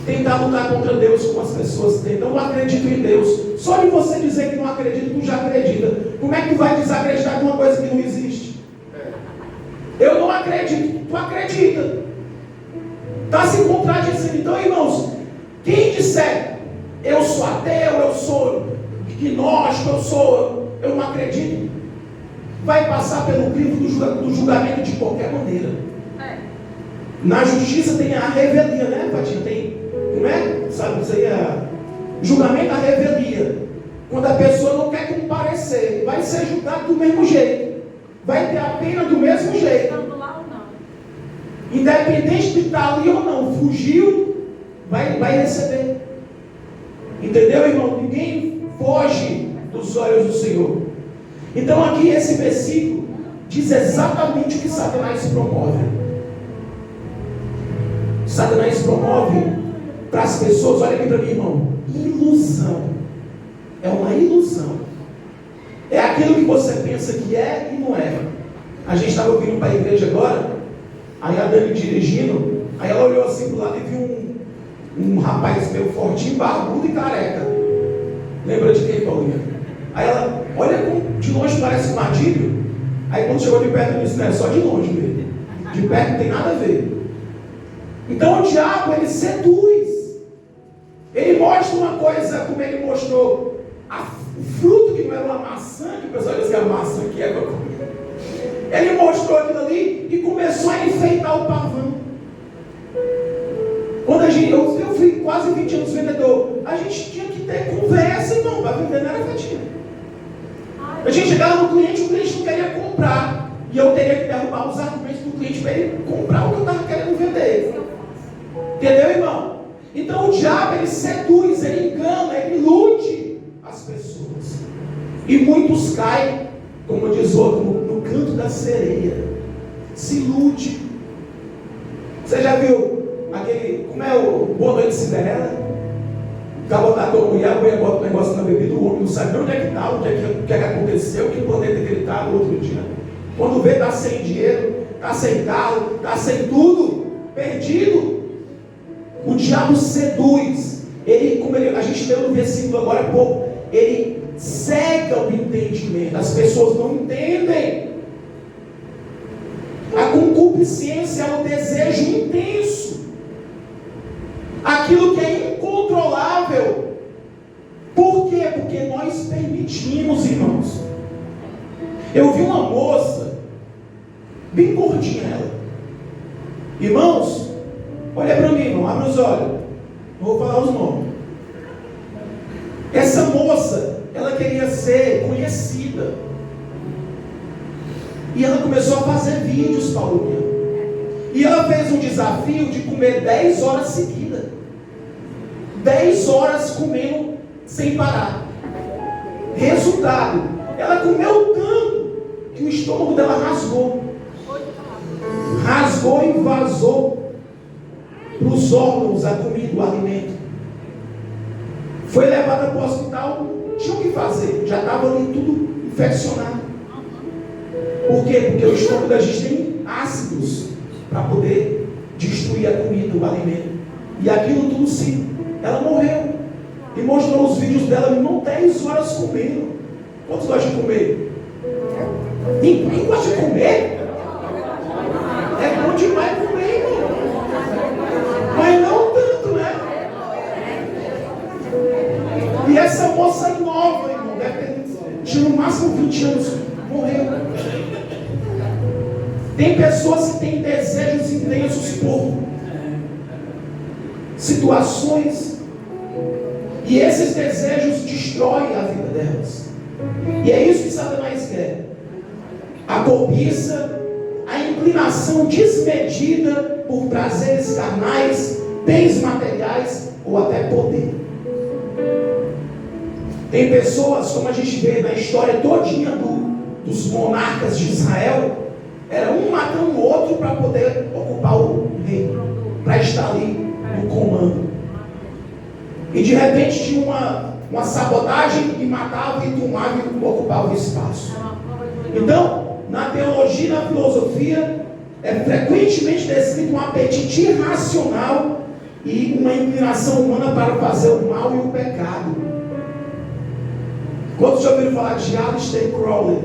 tentar lutar contra Deus como as pessoas tentam. Não acredito em Deus. Só de você dizer que não acredita, tu já acredita. Como é que tu vai desacreditar de uma coisa que não existe? Eu não acredito. Tu acredita. Está se contradizendo. Então, irmãos, quem disser eu sou ateu, eu sou gnóstico, eu não acredito, vai passar pelo crivo do julgamento de qualquer maneira. Na justiça tem a revelia, né, Patinha? Tem, não é? Sabe isso aí? Julgamento à revelia. Quando a pessoa não quer comparecer, vai ser julgado do mesmo jeito. Vai ter a pena do mesmo jeito. Independente de estar ali ou não, fugiu, vai receber. Entendeu, irmão? Ninguém foge dos olhos do Senhor. Então aqui esse versículo diz exatamente o que Satanás promove. Satanás promove para as pessoas, olha aqui para mim, irmão, ilusão. É uma ilusão. É aquilo que você pensa que é e não é. A gente estava vindo para a igreja agora, aí a Dani dirigindo, aí ela olhou assim para o lado e viu um rapaz meio fortinho, barbudo e careca. Lembra de quem, Paulinha? Aí ela, olha como de longe parece um martírio. Aí quando chegou de perto, disse, não, é só de longe mesmo. De perto não tem nada a ver. Então o diabo, ele seduz. Ele mostra uma coisa, como ele mostrou o fruto que não era uma maçã, que o pessoal diz que é uma maçã que é para comer. Ele mostrou aquilo ali e começou a enfeitar o pavão. Quando eu fui quase 20 anos vendedor, a gente tinha que ter conversa, irmão, para vender não era fatia. A gente chegava no cliente, o cliente não queria comprar, e eu teria que derrubar os argumentos do cliente para ele comprar o que eu estava querendo vender. Entendeu, irmão? Então o diabo, ele seduz, ele engana, ele ilude as pessoas. E muitos caem, como diz outro, no canto da sereia. Se ilude. Você já viu aquele, como é o Boa Noite Cinderela? O cara botar a mulher, a mulher bota o negócio na bebida, o homem não sabe onde é que está, o que é que aconteceu, que planeta que ele está no outro dia. Quando vê, está sem dinheiro, está sem carro, está sem tudo, perdido. O diabo seduz. A gente leu no versículo agora há pouco, ele cega o entendimento. As pessoas não entendem. A concupiscência é o desejo intenso, aquilo que é incontrolável. Por quê? Porque nós permitimos, irmãos. Eu vi uma moça, bem gordinha ela. Irmãos, olha para mim, irmão, abre os olhos. Não vou falar os nomes. Essa moça, ela queria ser conhecida. E ela começou a fazer vídeos, Paulinha. E ela fez um desafio de comer 10 horas seguidas. 10 horas comendo sem parar. Resultado, ela comeu tanto que o estômago dela rasgou. Rasgou e vazou para os órgãos a comida, o alimento. Foi levada para o hospital, tinha o que fazer, já estava ali tudo infeccionado. Por quê? Porque o estômago da gente tem ácidos para poder destruir a comida, o alimento. E aquilo tudo sim, ela morreu. E mostrou os vídeos dela, não 10 horas comendo. Quantos gostam de comer? Ninguém gosta de comer? É bom demais comer, irmão. Mas não tanto, né? E essa moça nova, irmão, deve ter, tinha no máximo 20 anos, morreu. Tem pessoas que têm desejos intensos por situações, e esses desejos destroem a vida delas. E é isso que Satanás quer. A cobiça, a inclinação desmedida por prazeres carnais, bens materiais ou até poder. Tem pessoas, como a gente vê na história todinha dos monarcas de Israel, era um matando o outro para poder ocupar o reino, para estar ali no comando. E de repente tinha uma sabotagem e matava e tomava e ocupava o espaço. Então, na teologia e na filosofia, é frequentemente descrito um apetite irracional e uma inclinação humana para fazer o mal e o pecado. Quantos já ouviram falar de Aleister Crowley?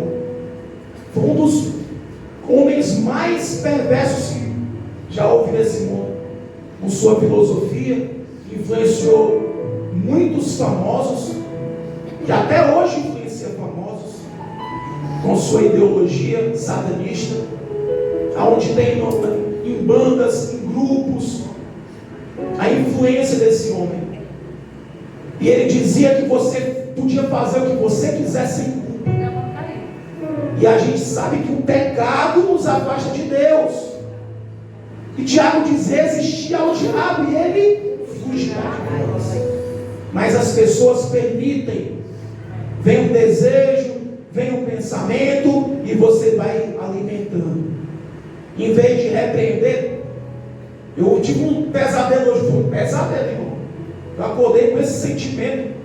Foi um dos homens mais perversos que já houve nesse mundo. Com sua filosofia, influenciou muitos famosos, que até hoje influencia famosos, com sua ideologia satanista, aonde tem em bandas, em grupos, a influência desse homem. E ele dizia que você podia fazer o que você quisesse sem culpa. E a gente sabe que o pecado nos afasta de Deus. E Tiago diz: resistir ao diabo e ele fugirá de nós. Mas as pessoas permitem. Vem o desejo, vem o pensamento e você vai alimentando. Em vez de repreender, eu tive um pesadelo hoje, foi um pesadelo, irmão. Eu acordei com esse sentimento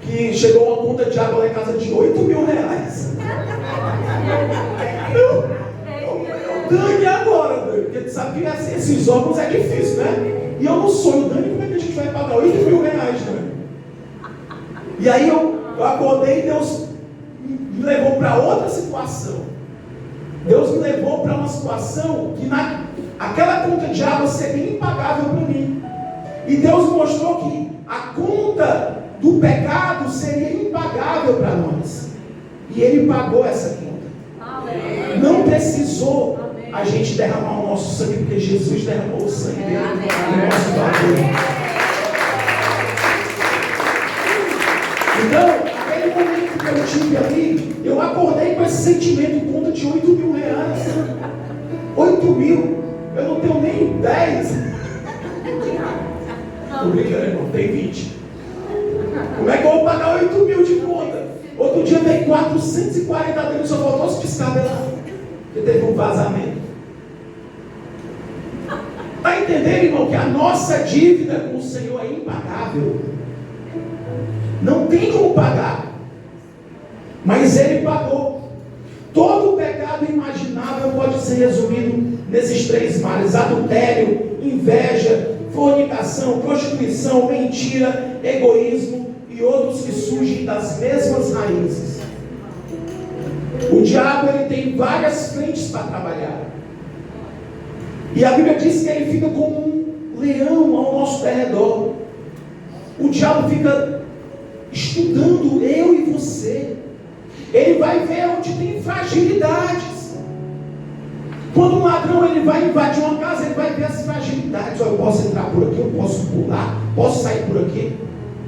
que chegou uma conta de água lá em casa de 8 mil reais. Eu Dani agora, porque tu sabe que esses órgãos é difícil, né? E eu não sonho, Dani, como é que a gente vai pagar 8 mil reais, Dani? E aí eu acordei e Deus me levou para outra situação. Deus me levou para uma situação que aquela conta de água seria impagável para mim. E Deus mostrou que a conta do pecado seria impagável para nós. E Ele pagou essa conta. Amém. Não precisou a gente derramar o nosso sangue, porque Jesus derramou o sangue dele no nosso favor. Então, aquele momento que eu tive ali, eu acordei com esse sentimento, conta de 8 mil reais. 8 mil, eu não tenho nem 10. Tô brincando, irmão, tem 20. Como é que eu vou pagar 8 mil de conta? Outro dia veio 440 dele, só faltou se descabelar. Porque teve um vazamento. Está entendendo, irmão, que a nossa dívida com o Senhor é impagável? Não tem como pagar. Mas Ele pagou. Todo o pecado imaginável pode ser resumido nesses 3 males: adultério, inveja, fornicação, prostituição, mentira, egoísmo e outros que surgem das mesmas raízes. O diabo, ele tem várias frentes para trabalhar. E a Bíblia diz que ele fica como um leão ao nosso derredor. O diabo fica estudando eu e você. Ele vai ver onde tem fragilidades. Quando um ladrão ele vai invadir uma casa, ele vai ver as fragilidades. Eu posso entrar por aqui, eu posso pular, posso sair por aqui.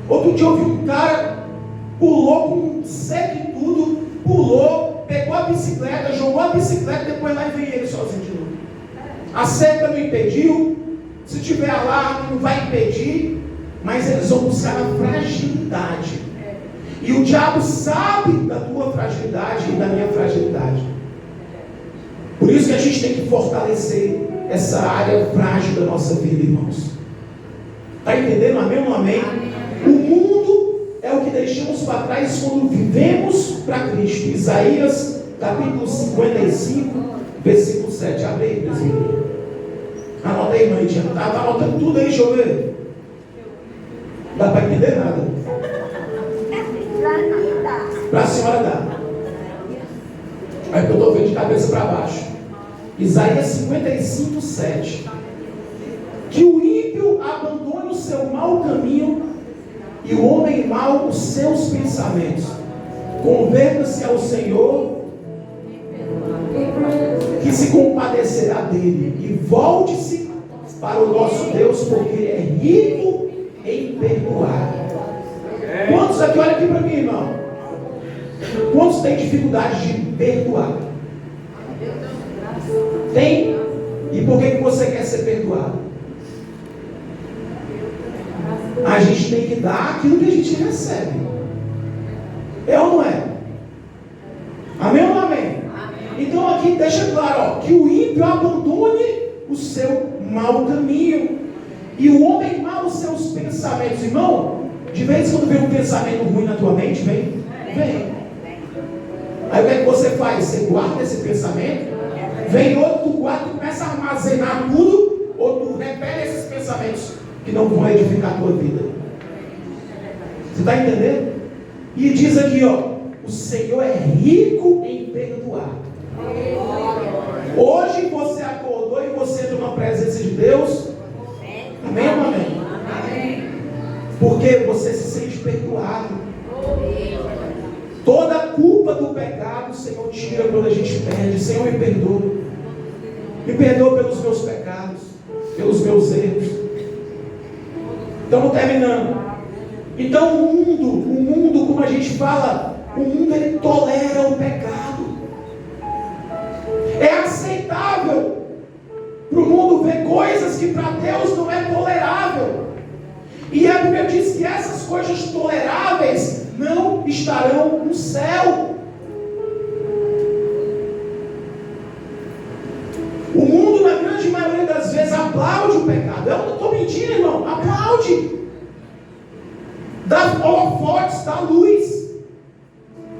Outro dia eu vi um cara, pulou com um seco e tudo, pulou, pegou a bicicleta, jogou a bicicleta, depois lá e veio ele sozinho de novo. A cerca não impediu, se tiver alarme não vai impedir, mas eles vão buscar a fragilidade. E o diabo sabe da tua fragilidade e da minha fragilidade. Por isso que a gente tem que fortalecer essa área frágil da nossa vida, irmãos. Está entendendo? Amém ou não amém? O mundo é o que deixamos para trás quando vivemos para Cristo. Isaías capítulo 55, versículo 7. Abre aí, presidente. Anota aí, mãe. Está anotando tudo aí, deixa eu ver. Não dá para entender nada. Para a senhora dá. Aí que eu estou vendo de cabeça para baixo. Isaías 55, 7. Que o ímpio abandone o seu mau caminho e o homem mau os seus pensamentos. Converta-se ao Senhor, que se compadecerá dele, e volte-se para o nosso Deus, porque Ele é rico em perdoar. Quantos aqui, olha aqui para mim, irmão? Quantos têm dificuldade de perdoar? Tem? E por que você quer ser perdoado? A gente tem que dar aquilo que a gente recebe. É ou não é? Amém ou não amém? Então aqui deixa claro, ó, que o ímpio abandone o seu mau caminho e o homem mau os seus pensamentos. Irmão, de vez em quando vem um pensamento ruim na tua mente, vem. Aí o que é que você faz? Você guarda esse pensamento, vem outro, tu guarda, tu começa a armazenar tudo, ou tu repele esses pensamentos que não vão edificar a tua vida. Você está entendendo? E diz aqui, ó, o Senhor é rico em perdoar. Hoje você acordou e você entrou na presença de Deus. Amém ou não amém? Porque você se sente perdoado. Toda a culpa do pecado o Senhor tira quando a gente perde. Senhor, me perdoa. Me perdoa pelos meus pecados, pelos meus erros. Estamos terminando. Então o mundo, como a gente fala, o mundo ele tolera o pecado. É aceitável para o mundo ver coisas que para Deus não é tolerável. E a Bíblia diz que essas coisas toleráveis não estarão no céu. O mundo, na grande maioria das vezes, aplaude o pecado. Eu não estou mentindo, irmão. Aplaude. Dá holofotes, dá luz.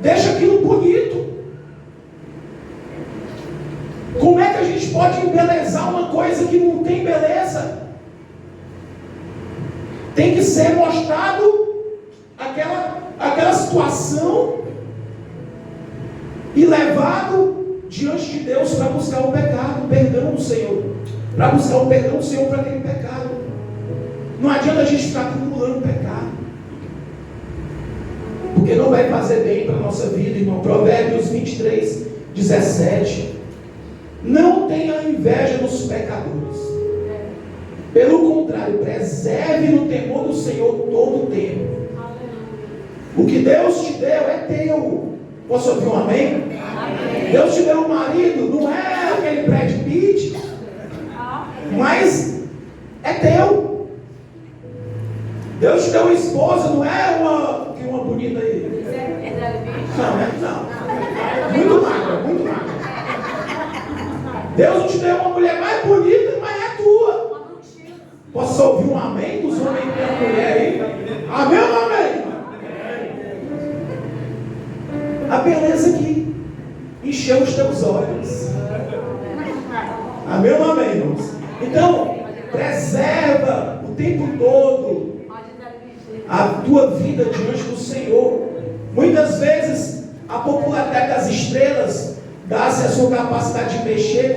Deixa aquilo bonito. Como é que a gente pode embelezar uma coisa que não tem beleza? Tem que ser mostrado aquela situação e levado diante de Deus para buscar o pecado, o perdão do Senhor. Para buscar o perdão do Senhor para aquele pecado. Não adianta a gente ficar acumulando pecado. Porque não vai fazer bem para a nossa vida, irmão. Provérbios 23, 17. Não tenha inveja dos pecadores. Pelo contrário, preserve no temor do Senhor todo o tempo. O que Deus te deu é teu. Posso ouvir um amém? Amém. Deus te deu um marido, não é aquele Brad Pitt, mas é teu. Deus te deu uma esposa, não é uma bonita aí. Não. Muito magra, muito magra. Deus não te deu uma mulher mais bonita, mas é tua. Posso ouvir um amém dos homens que tem a mulher aí? Amém ou amém? A beleza que encheu os teus olhos. Amém ou amém, irmãos? Então, preserva o tempo todo a tua vida diante do Senhor. Muitas vezes a popularidade das estrelas dá-se a sua capacidade de mexer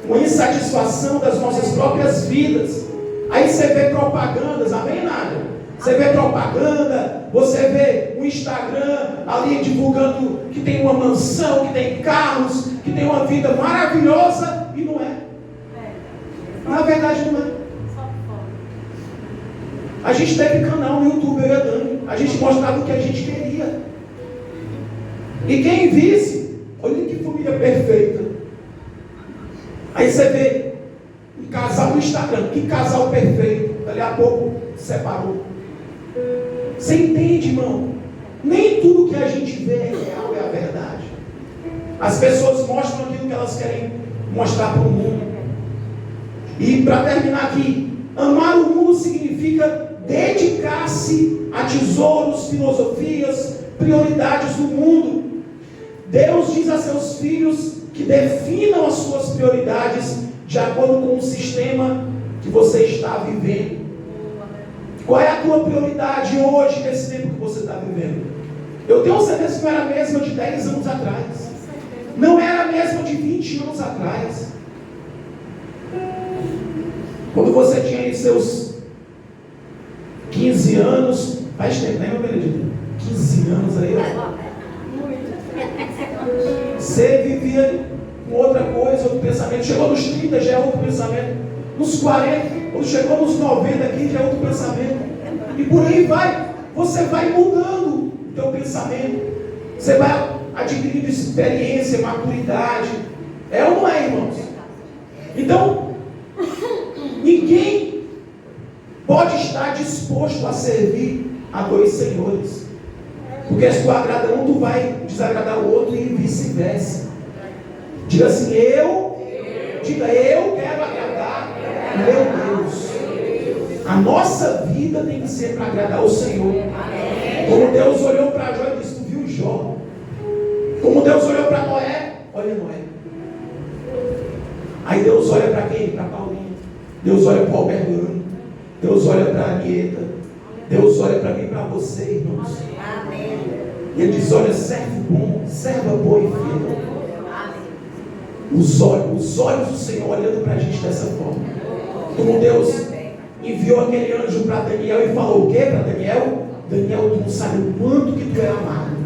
com a insatisfação das nossas próprias vidas. Aí você vê propagandas, amém, nada? Você vê propaganda, você vê o Instagram ali divulgando que tem uma mansão, que tem carros, que tem uma vida maravilhosa, e não é. Na verdade não é. A gente teve canal no YouTube, eu e a Dani. A gente mostrava o que a gente queria. E quem visse, olha que família perfeita. Aí você vê um casal no Instagram, que casal perfeito. Dali a pouco separou. Você entende, irmão? Nem tudo que a gente vê é real, é a verdade. As pessoas mostram aquilo que elas querem mostrar para o mundo. E para terminar aqui, amar o mundo significa dedicar-se a tesouros, filosofias, prioridades do mundo. Deus diz a seus filhos que definam as suas prioridades de acordo com o sistema que você está vivendo. Qual é a tua prioridade hoje, nesse tempo que você está vivendo? Eu tenho certeza que não era a mesma de 10 anos atrás. Não era a mesma de 20 anos atrás. Quando você tinha aí seus 15 anos, faz tempo, né, meu Benedito? 15 anos aí, ó. Você vivia com outra coisa, outro pensamento. Chegou nos 30, já é outro pensamento. Nos 40, quando chegou nos 90 aqui, já é outro pensamento. E por aí vai. Você vai mudando o teu pensamento. Você vai adquirindo experiência, maturidade. É ou não é, irmãos? Então, ninguém pode estar disposto a servir a dois senhores. Porque se tu agrada um, tu vai desagradar o outro e vice-versa. Diga assim, eu quero agradar meu Deus. A nossa vida tem que ser para agradar o Senhor. Como Deus olhou para Jó e disse, tu viu Jó? Como Deus olhou para Noé, olha Noé. Aí Deus olha para quem? Para Paulinho. Deus olha para o Alberto. Deus olha para a Anieta. Deus olha para mim e para você, irmãos. Amém. E Ele diz, olha, servo bom, serva boa e fiel. Os olhos do Senhor olhando para a gente dessa forma. Como Deus enviou aquele anjo para Daniel e falou o que para Daniel? Daniel, tu não sabe o quanto que tu é amado.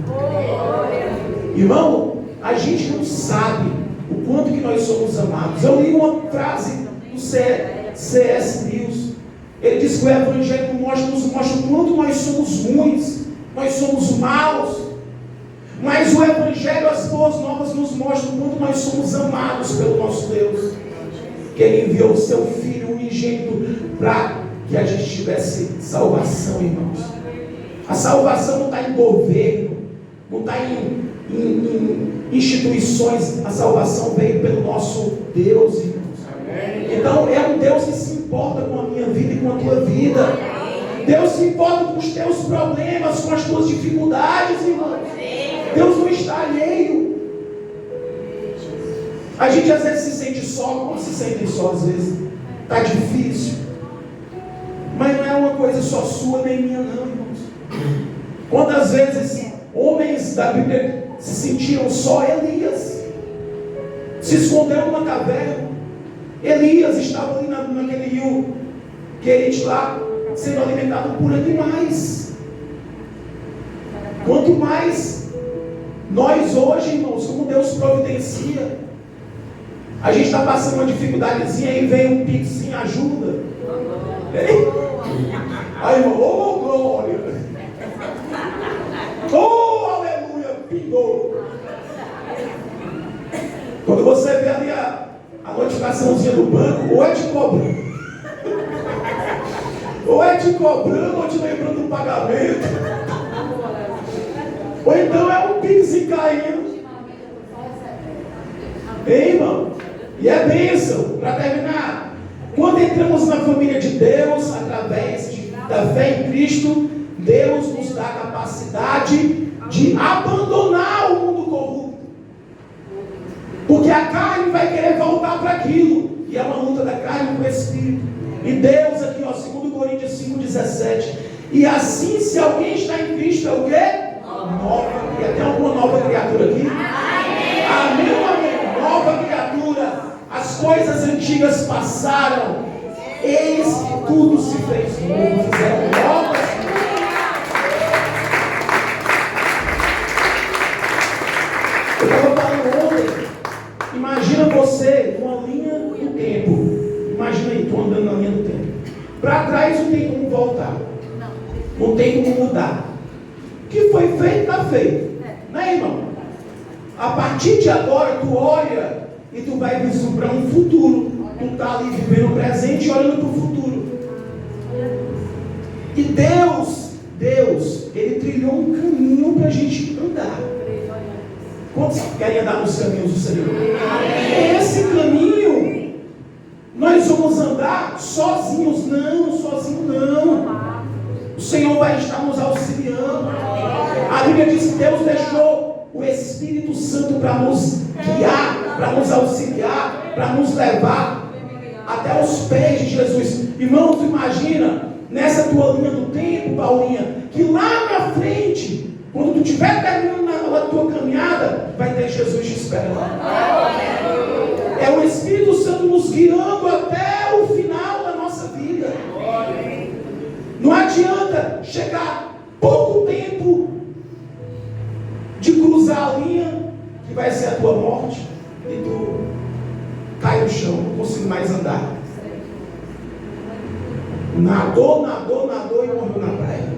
Irmão, a gente não sabe o quanto que nós somos amados. Eu li uma frase do C.S. Lewis. Ele diz que o Evangelho nos mostra o quanto nós somos ruins, nós somos maus. Mas o Evangelho, as boas novas, nos mostram o quanto nós somos amados pelo nosso Deus. Que Ele enviou o seu Filho unigênito para que a gente tivesse salvação, irmãos. A salvação não está em governo, não está em instituições. A salvação veio pelo nosso Deus, irmãos. Então é um Deus que se importa com a minha vida e com a tua vida. Deus se importa com os teus problemas, com as tuas dificuldades, irmãos. Deus não está alheio. A gente às vezes se sente só. Como se sente só às vezes? Está difícil. Mas não é uma coisa só sua nem minha não, irmãos. Quantas vezes homens da Bíblia se sentiram só? Elias se escondeu numa caverna. Elias estava ali naquele rio Querite lá, sendo alimentado por animais. Quanto mais nós hoje, irmãos, como Deus providencia. A gente está passando uma dificuldadezinha, aí vem um pixinho, ajuda. Aí, irmão, oh glória, oh aleluia, pingou. Quando você vê ali a notificaçãozinha do banco, ou é de cobra, Ou é te cobrando, ou te lembrando do pagamento. Ou então é um pix caindo. Ei, irmão? E é bênção. Para terminar, quando entramos na família de Deus, através da fé em Cristo, Deus nos dá a capacidade de abandonar o mundo corrupto. Porque a carne vai querer voltar para aquilo. E é uma luta da carne com o Espírito. E Deus aqui, ó, 2 Coríntios 5,17. E assim, se alguém está em Cristo, é o quê? Nova. Tem alguma nova criatura aqui? Amém, amém. Nova criatura. As coisas antigas passaram. Eis que tudo se fez novo. Fizeram novas. Eu estava falando ontem. Imagina você com a linha do tempo. Imagina aí, tu andando na linha do tempo. Para trás não tem como voltar. Não tem como mudar. O que foi feito, está feito. Né, irmão? A partir de agora, tu olha e tu vai vislumbrar um futuro. Tu está ali vivendo o presente e olhando para o futuro. E Deus, Ele trilhou um caminho para a gente andar. Quantos querem andar nos caminhos do Senhor? Esse caminho, nós vamos andar sozinhos? Não, sozinho não. O Senhor vai estar nos auxiliando. A Bíblia diz que Deus deixou o Espírito Santo para nos guiar, para nos auxiliar, para nos levar até os pés de Jesus. Irmão, tu imagina, nessa tua linha do tempo, Paulinha, que lá na frente, quando tu estiver terminando a tua caminhada, vai ter Jesus te esperando. É o Espírito Santo nos guiando até o final da nossa vida. Não adianta chegar pouco tempo de cruzar a linha, que vai ser a tua morte, e tu cai no chão, não consigo mais andar. Nadou e morreu na praia.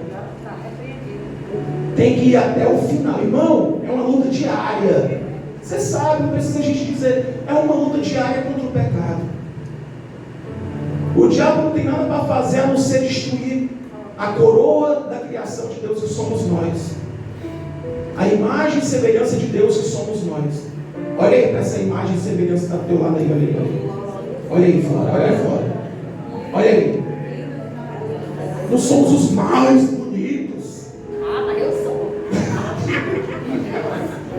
Tem que ir até o final. Irmão, é uma luta diária. Você sabe, não precisa a gente dizer. É uma luta diária contra o pecado. O diabo não tem nada para fazer a não ser destruir a coroa da criação de Deus, que somos nós. A imagem e semelhança de Deus, que somos nós. Olha aí para essa imagem e semelhança que está do teu lado aí. Olha aí fora, olha aí fora. Olha aí. Não somos os mais bonitos. Mas eu sou.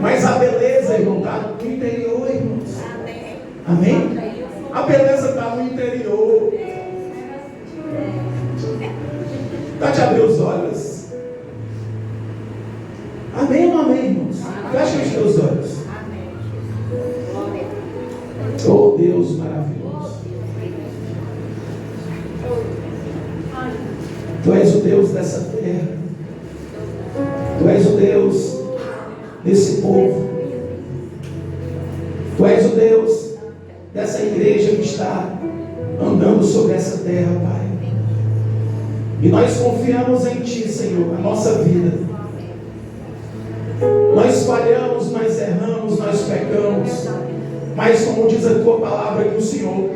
Mas a beleza, irmão, está no interior, irmãos. Amém? A beleza está no interior. Pode abrir os olhos. Amém ou amém, irmãos? Fecha os teus olhos. Oh, Deus maravilhoso. Tu és o Deus dessa terra. Tu és o Deus desse povo. Tu és o Deus dessa igreja que está andando sobre essa terra, Pai. E nós confiamos em Ti, Senhor, a nossa vida. Nós falhamos, nós erramos, nós pecamos. Mas como diz a Tua palavra, que o Senhor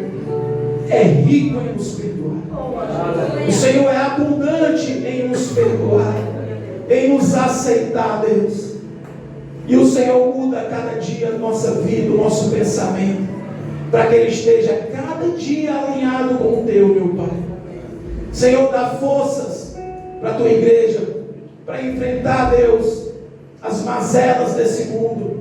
é rico em nos perdoar. O Senhor é abundante em nos perdoar, em nos aceitar, Deus. E o Senhor muda cada dia a nossa vida, o nosso pensamento, para que Ele esteja cada dia alinhado com o Teu, meu Pai. Senhor, dá forças para a Tua igreja, para enfrentar, Deus, as mazelas desse mundo,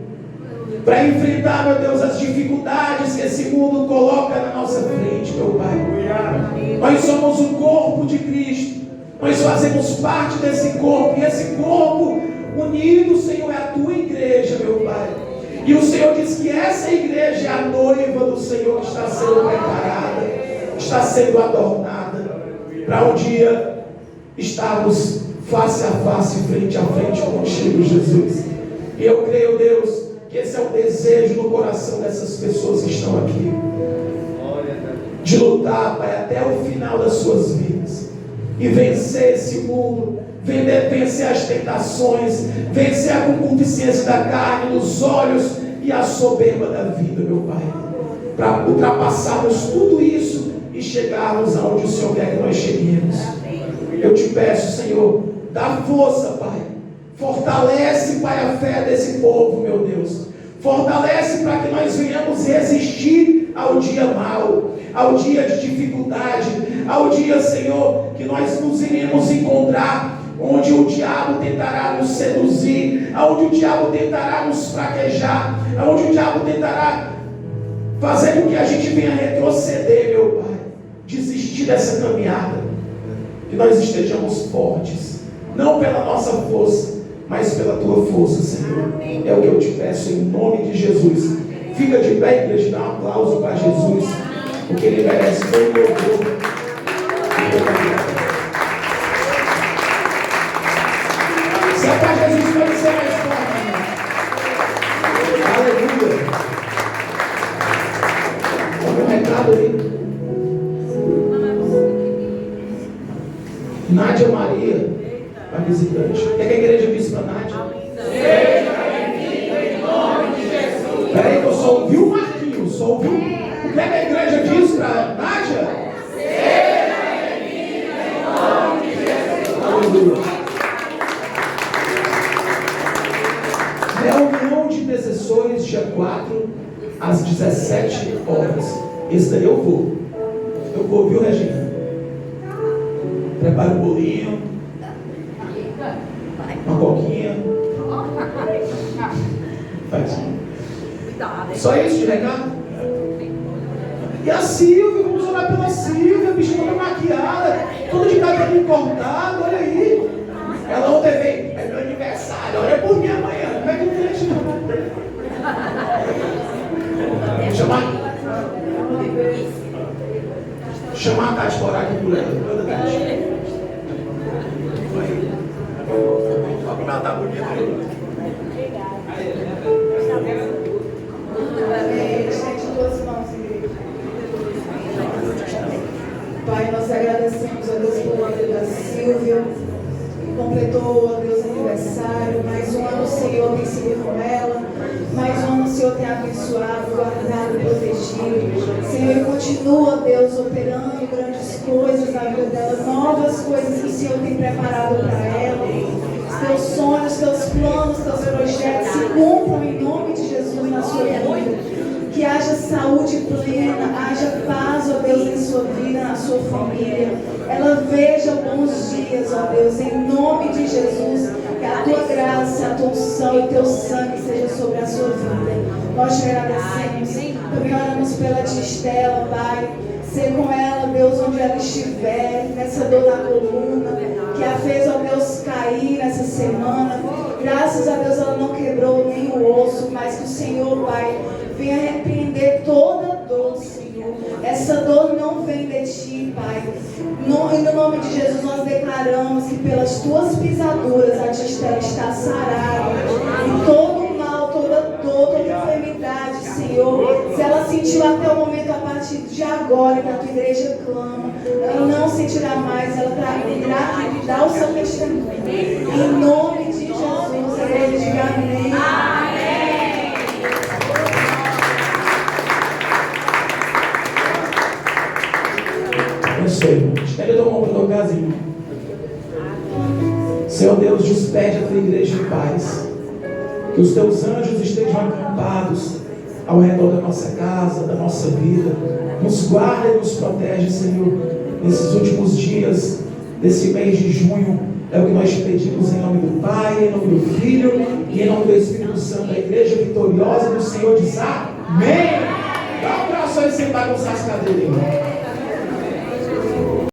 para enfrentar, meu Deus, as dificuldades que esse mundo coloca na nossa frente, meu Pai. Nós somos o corpo de Cristo, nós fazemos parte desse corpo, e esse corpo unido, Senhor, é a Tua igreja, meu Pai. E o Senhor diz que essa igreja é a noiva do Senhor, que está sendo preparada, está sendo adornada, para um dia estarmos face a face, frente a frente contigo, Jesus. E eu creio, Deus, que esse é o desejo no coração dessas pessoas que estão aqui, de lutar, Pai, até o final das suas vidas, e vencer esse mundo, vencer as tentações, vencer a concupiscência da carne, dos olhos e a soberba da vida, meu Pai, para ultrapassarmos tudo isso e chegarmos aonde o Senhor quer que nós cheguemos. Eu te peço, Senhor, dá força, Pai. Fortalece, Pai, a fé desse povo, meu Deus. Fortalece para que nós venhamos resistir ao dia mau, ao dia de dificuldade, ao dia, Senhor, que nós nos iremos encontrar, onde o diabo tentará nos seduzir, onde o diabo tentará nos fraquejar, onde o diabo tentará fazer com que a gente venha retroceder, meu Pai, desistir dessa caminhada. Que nós estejamos fortes, não pela nossa força, mas pela tua força, Senhor. É o que eu te peço em nome de Jesus. Fica de pé, igreja, dá um aplauso para Jesus, porque Ele merece todo o louvor. Se é para Jesus, pode ser mais forte. Aleluia. Olha o recado aí. Nádia Maria, a visitante. O que a igreja disse para Nádia? Seja bem-vinda em nome de Jesus. Peraí, que eu só ouvi o Marquinhos, só ouvi. O que a igreja diz para Nádia? Seja bem-vinda em nome de Jesus. Aleluia. Reunião de intercessores, dia 4, às 17 horas. Esse daí eu vou. Eu vou, viu, Regina? Prepara um bolinho, uma coquinha. Faz. Só isso de recado? E a Silvia, vamos orar pela Silvia, bicho toda maquiada, toda de cabelo cortado, olha aí. Ela ontem veio, é meu aniversário, olha por mim amanhã. Como é que eu tenho que chamar a Tati para orar aqui por ela, toda Tati. Olha como ela está bonita aí. Estende duas mãos, igreja. Pai, nós agradecemos a Deus pelo ano da Silvia, que completou, ó Deus, aniversário. Mais um ano o Senhor tem sido com ela. Mais um ano o Senhor tem abençoado, guardado, protegido. Senhor, continua, Deus, operando grandes coisas na vida dela, novas coisas que o Senhor tem preparado para ela. Os teus sonhos, teus planos, teus projetos se cumpram em nome de Jesus na sua vida. Que haja saúde plena, haja paz, ó Deus, em sua vida, na sua família. Ela veja bons dias, ó Deus, em nome de Jesus. Que a tua graça, a tua unção e o teu sangue seja sobre a sua vida. Nós te agradecemos. Também oramos pela tia Estela, Pai. Ser com ela, Deus, onde ela estiver, nessa dor na coluna, que a fez, ó Deus, cair nessa semana. Graças a Deus ela não quebrou nem o osso, mas que o Senhor, Pai, venha repreender toda dor, Senhor. Essa dor não vem de ti, Pai. No nome de Jesus nós declaramos que pelas tuas pisaduras a tia Estela está sarada. E todo mal, toda dor, toda enfermidade, Senhor, se ela sentiu até o momento, a partir de agora que a tua igreja clama, ela não sentirá mais, ela irá dar o seu testemunho. Em nome de Jesus, a igreja diga amém. Amém. Abençoe, irmão. Estende a tua mão para tua casa, irmão. Senhor Deus, despede a tua igreja em paz. Que os teus anjos estejam acampados ao redor da nossa casa, da nossa vida. Nos guarda e nos protege, Senhor, nesses últimos dias desse mês de junho. É o que nós te pedimos em nome do Pai, em nome do Filho e em nome do Espírito Santo. A igreja vitoriosa do Senhor diz amém. Dá um abraço aí sem bagunçar as cadeiras, irmão.